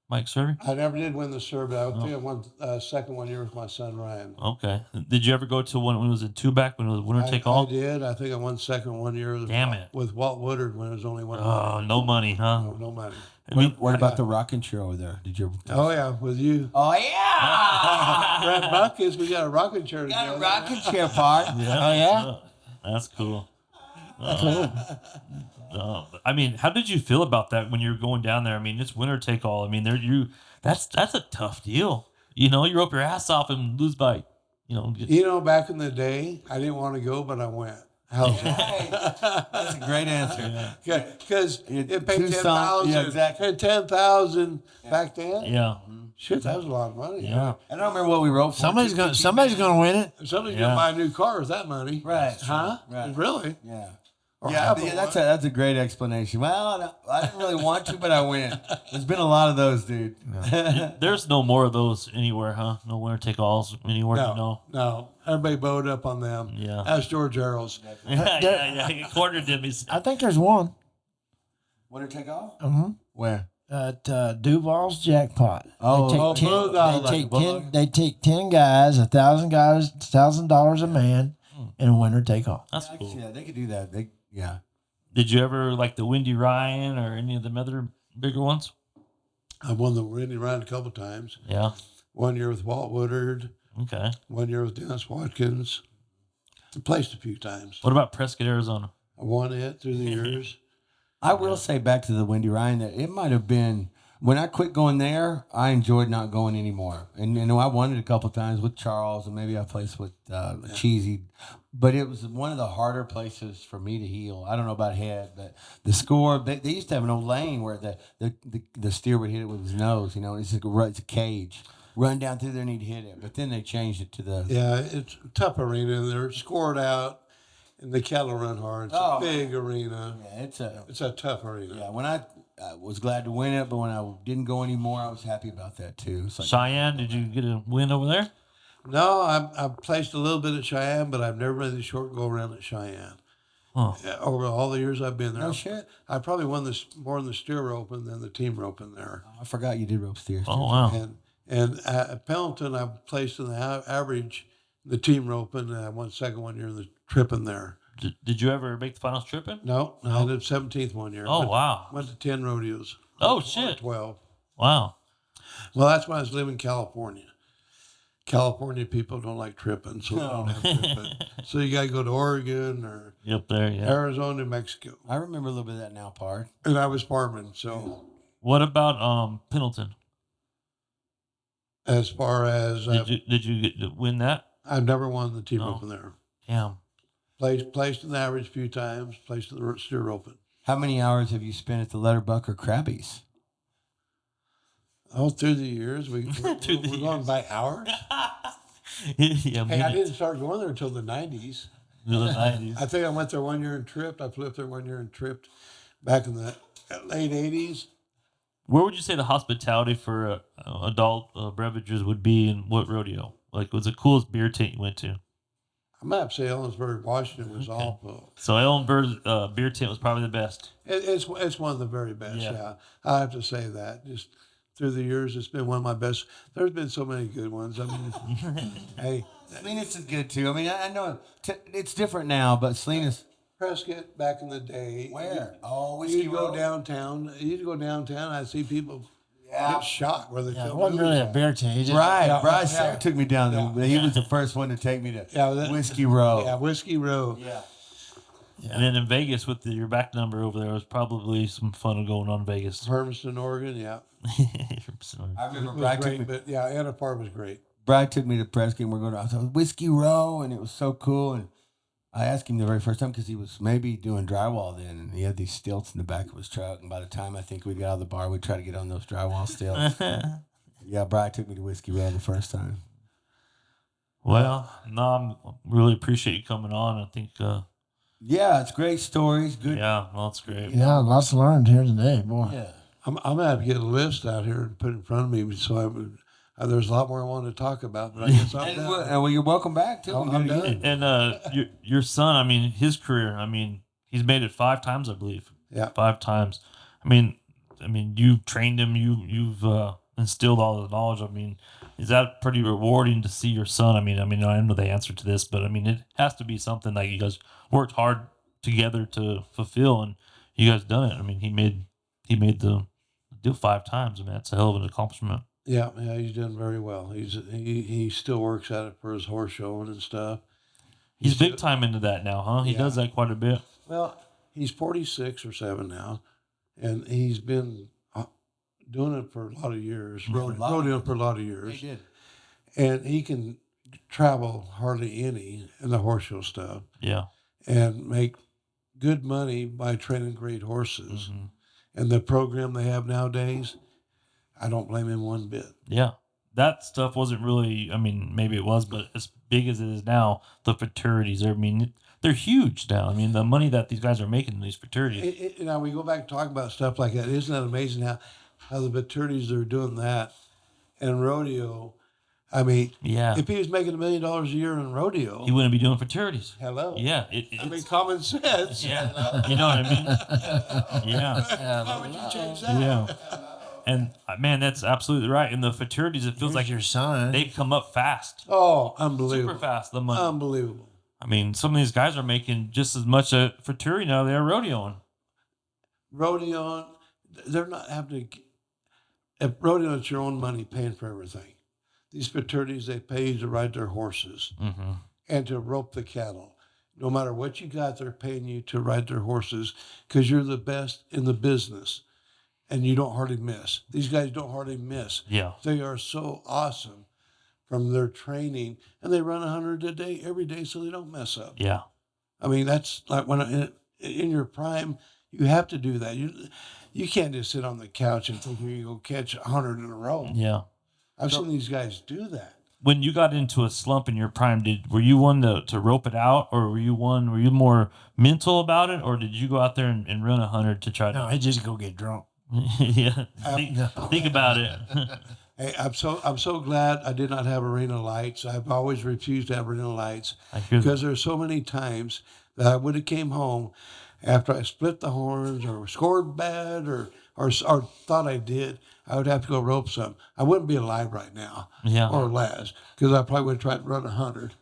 Mike Survey? I never did win the survey. I think I won second 1 year with my son Ryan. Okay. Did you ever go to one when it was in two-back, when it was winner take all? I did. I think I won second 1 year with Walt Woodard when it was only one. Oh, no money, huh? No money. What about the rocking chair over there? Did you? Oh yeah, with you. Oh yeah. Brad Buckus, we got a rocking chair together. Got a rocking chair part. Yeah. Oh yeah. That's cool. Cool. I mean, how did you feel about that when you were going down there? I mean, it's winner take all. I mean, that's a tough deal. You rope your ass off and lose by, Back in the day, I didn't want to go, but I went. How's that? That's a great answer. Because it paid Tucson, $10,000. yeah, exactly. $10,000 back then. Yeah. Shit, that was a lot of money. Yeah. I don't remember what we wrote for. Somebody's gonna win it. Somebody's gonna buy a new car with that money. Right. Huh? Right. Really? Yeah. Or Yeah, have a that's a great explanation. Well, I didn't really want to, but I went. There's been a lot of those, dude. There's no more of those anywhere, huh? No winner take alls anywhere. No. Everybody bowed up on them. Yeah. That's George Earls. Yeah. Corner dimmies. I think there's one. Winner take all? Mm-hmm. Where? At Duval's Jackpot. Oh, they take 10 guys, $1,000 a man, and winner take all. That's cool. Yeah, they could do that. Yeah. Did you ever like the Windy Ryan or any of the other bigger ones? I won the Randy Ryan a couple times. Yeah. 1 year with Walt Woodard. Okay. 1 year with Dennis Watkins. I placed a few times. What about Prescott, Arizona? I won it through the years. I will say back to the Windy Ryan that it might have been when I quit going there. I enjoyed not going anymore, and I won it a couple of times with Charles, and maybe I placed with Cheesy, but it was one of the harder places for me to heel. I don't know about head, but the score they used to have an old lane where the steer would hit it with his nose. It's a cage. Run down through there and he'd hit it, but then they changed it to the It's a tough arena. They're scored out. And the cattle run hard. It's a big arena. Yeah, it's a tough arena. Yeah, when I was glad to win it, but when I didn't go anymore, I was happy about that too. Like, Cheyenne, did you get a win over there? No, I've placed a little bit at Cheyenne, but I've never made the short go around at Cheyenne. Huh. Over all the years I've been there. No shit. I probably won more in the steer roping than the team roping there. I forgot you did rope steers. Oh wow. And at Pendleton, I placed in the average, the team roping, and I won second 1 year in the tripping there. Did you ever make the finals tripping? No, I did 17th 1 year. Oh, wow. Went to 10 rodeos. Oh, shit. 12. Wow. Well, that's when I was living in California. California people don't like tripping, so they don't have tripping. So you got to go to Oregon or Arizona, New Mexico. I remember a little bit of that now part. And I was farming, so. What about Pendleton? As far as... Did you get to win that? I've never won the team open there. Damn. Placed in the average a few times, placed in the steer open. How many hours have you spent at the Letterbuck or Krabby's? Oh, through the years. We're going by hours. Yeah, hey, I didn't start going there until the 90s. The 90s. I think I went there 1 year and tripped. I flew up there 1 year and tripped back in the late 80s. Where would you say the hospitality for adult beverages would be in what rodeo? Like, was the coolest beer tent you went to? I'm gonna have to say Ellensburg, Washington was awful. So Ellenberg's beer tent was probably the best. It's one of the very best. Yeah. Yeah, I have to say that. Just through the years, it's been one of my best. There's been so many good ones. I mean, hey, Salinas is good too. I mean, I know it's different now, but Salinas. Prescott back in the day. Where? Oh, Whiskey You'd go Row? downtown. You'd go downtown. I'd see people get shot where they Yeah, it film wasn't movies really a at. beer tent. He just, Right, Yeah, Bryce yeah. took me down there. He was the first one to take me to Yeah, Whiskey Row. Yeah, Whiskey Row. Yeah. And then in Vegas with your back number over there was probably some fun going on in Vegas. Hermiston, Oregon. Yeah, I remember it Brad was took great. me. But yeah, Anapar was great. Brad took me to Prescott, and we're going to Whiskey Row, and it was so cool. And I asked him the very first time because he was maybe doing drywall then, and he had these stilts in the back of his truck. And by the time I think we got out of the bar, we'd try to get on those drywall stilts. Yeah, Brad took me to Whiskey Row the first time. Well, no, I really appreciate you coming on. I think, Yeah, it's great stories. Good. yeah, well, that's great. yeah, lots learned here today, boy. Yeah. I'm gonna have to get a list out here and put it in front of me, so I would. There's a lot more I want to talk about, but I guess I'm And done. well, you're welcome back too. I'm Do it again. done. And your son, I mean, his career, I mean, he's made it 5 times, I believe. Yeah. 5 times. I mean, you trained him. You've instilled all the knowledge. I mean, is that pretty rewarding to see your son? I mean, I know the answer to this, but I mean, it has to be something that you guys worked hard together to fulfill, and you guys done it. I mean, he made the deal 5 times. I mean, that's a hell of an accomplishment. Yeah, he's done very well. He still works at it for his horse showing and stuff. He's big time into that now, huh? He Yeah. does that quite a bit. Well, he's 46 or 7 now, and he's been doing it for a lot of years. Rodeoing for a lot of years. He did. And he can travel hardly any in the horse show stuff Yeah. and make good money by training great horses. Mm-hmm. And the program they have nowadays, I don't blame him one bit. Yeah. That stuff wasn't really, I mean, maybe it was, but as big as it is now, the fraternities, I mean, they're huge now. I mean, the money that these guys are making in these fraternities. Now, we go back and talk about stuff like that. Isn't that amazing how the fraternities are doing that? And rodeo, I mean, Yeah. if he was making $1 million a year in rodeo, He wouldn't be doing fraternities. hello. Yeah. I mean, common sense. Yeah. You know what I mean? Yeah. Why would you change that? Yeah. And man, that's absolutely right. In the fraternities, it feels like Your son. they come up fast, Oh, unbelievable. super fast. The money. Unbelievable. I mean, some of these guys are making just as much a fraternity now they're rodeoing. Rodeo, they're not having to. If rodeo, it's your own money paying for everything. These fraternities, they pay you to ride their horses Mm-hmm. and to rope the cattle. No matter what you got, they're paying you to ride their horses because you're the best in the business and you don't hardly miss. These guys don't hardly miss. Yeah. They are so awesome from their training, and they run 100 a day every day so they don't mess up. Yeah. I mean, that's like when in your prime, you have to do that. You can't just sit on the couch and think you're going to catch 100 in a row. Yeah. I've seen these guys do that. When you got into a slump in your prime, were you one to rope it out, or were you more mental about it, or did you go out there and run 100 to try to? No, he just go get drunk. Yeah. Think about it. Hey, I'm so glad I did not have arena lights. I've always refused to have arena lights I hear that. because there's so many times that I would have came home after I split the horns or scored bad or thought I did. I would have to go rope some. I wouldn't be alive right now, Yeah. or less, because I probably would have tried to run 100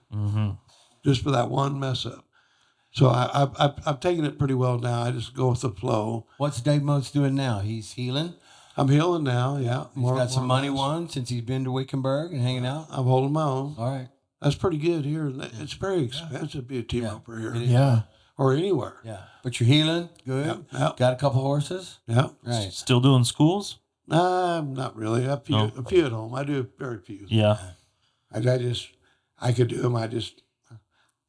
just for that one mess up. So I'm taking it pretty well now. I just go with the flow. What's Dave Motes doing now? He's healing. I'm healing now. Yeah, He's got some money won since he's been to Wickenburg and hanging out. I'm holding my own. All right. That's pretty good here. It's very expensive to be a team roper here Yeah. or anywhere. Yeah. But you're healing. Good. Yep. Got a couple horses. Yeah. Right. Still doing schools? Not really. A few at home. I do very few. Yeah. I could do them. I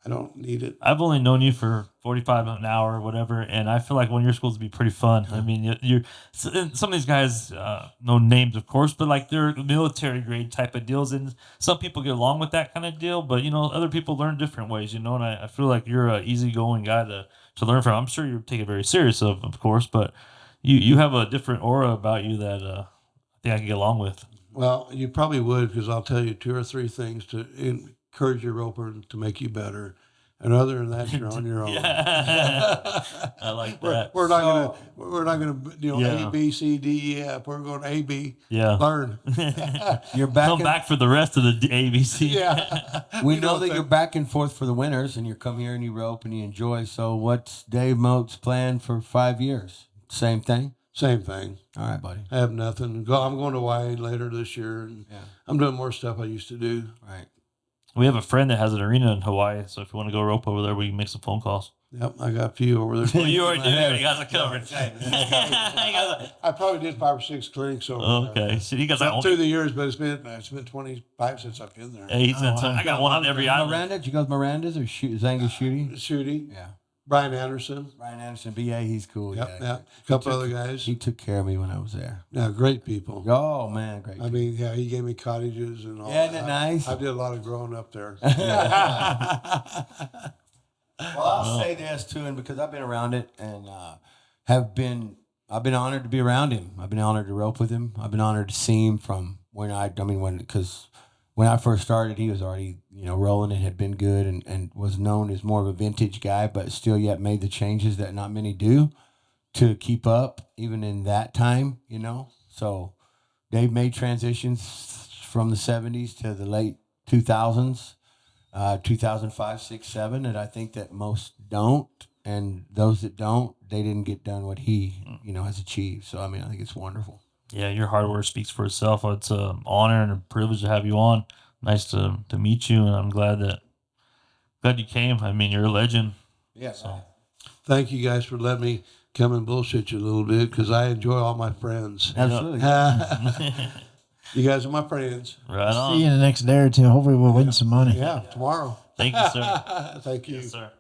don't need it. I've only known you for 45 an hour or whatever, and I feel like one of your schools would be pretty fun. I mean, some of these guys, no names, of course, but like they're military grade type of deals, and some people get along with that kind of deal, but, other people learn different ways, and I feel like you're an easygoing guy to learn from. I'm sure you take it very serious, of course, but you have a different aura about you that think I could get along with. Well, you probably would, because I'll tell you 2 or 3 things to encourage your roper to make you better. And other than that, you're on your own. I like that. We're not gonna Yeah. A, B, C, D, E, F. We're going A, B. Yeah. Learn. You're back. Come back for the rest of the ABC. Yeah. We know that you're back and forth for the winners, and you come here and you rope and you enjoy. So, what's Dave Motes' plan for 5 years? Same thing. Same thing. All right, buddy. I have nothing. I'm going to Hawaii later this year, and I'm doing more stuff I used to do. Right. We have a friend that has an arena in Hawaii, so if you want to go rope over there, we can make some phone calls. Yep, I got a few over there. You already did. You guys are covered. I probably did 5 or 6 clinics over there. Okay. So you guys Not through the years, but it's been 25 since I've been there. Hey, I got one on every island. Miranda, did you go with Miranda's or Zangus Shooty? Shooty. Yeah. Brian Anderson. Brian Anderson, BA, he's cool. Yep, yeah. yeah. A couple other guys. He took care of me when I was there. Yeah, great people. Oh, man, great. I mean, yeah, he gave me cottages and all. Yeah, isn't it nice? I did a lot of growing up there. Well, I'll say this too, and because I've been around it and I've been honored to be around him. I've been honored to rope with him. I've been honored to see him from when I first started, he was already, rolling and had been good and was known as more of a vintage guy, but still yet made the changes that not many do to keep up, even in that time, So Dave made transitions from the 70s to the late 2000s. 2005, 6, 7, and I think that most don't, and those that don't, they didn't get done what he, has achieved. So, I think it's wonderful. Yeah, your hard work speaks for itself. It's an honor and a privilege to have you on. Nice to meet you, and I'm glad you came. You're a legend. Yeah. So. Thank you guys for letting me come and bullshit you a little bit, because I enjoy all my friends. Absolutely. You guys are my friends. Right on. See you in the next day or two. Hopefully we'll win some money. Yeah, tomorrow. Thank you, sir. Thank you. Yes, sir.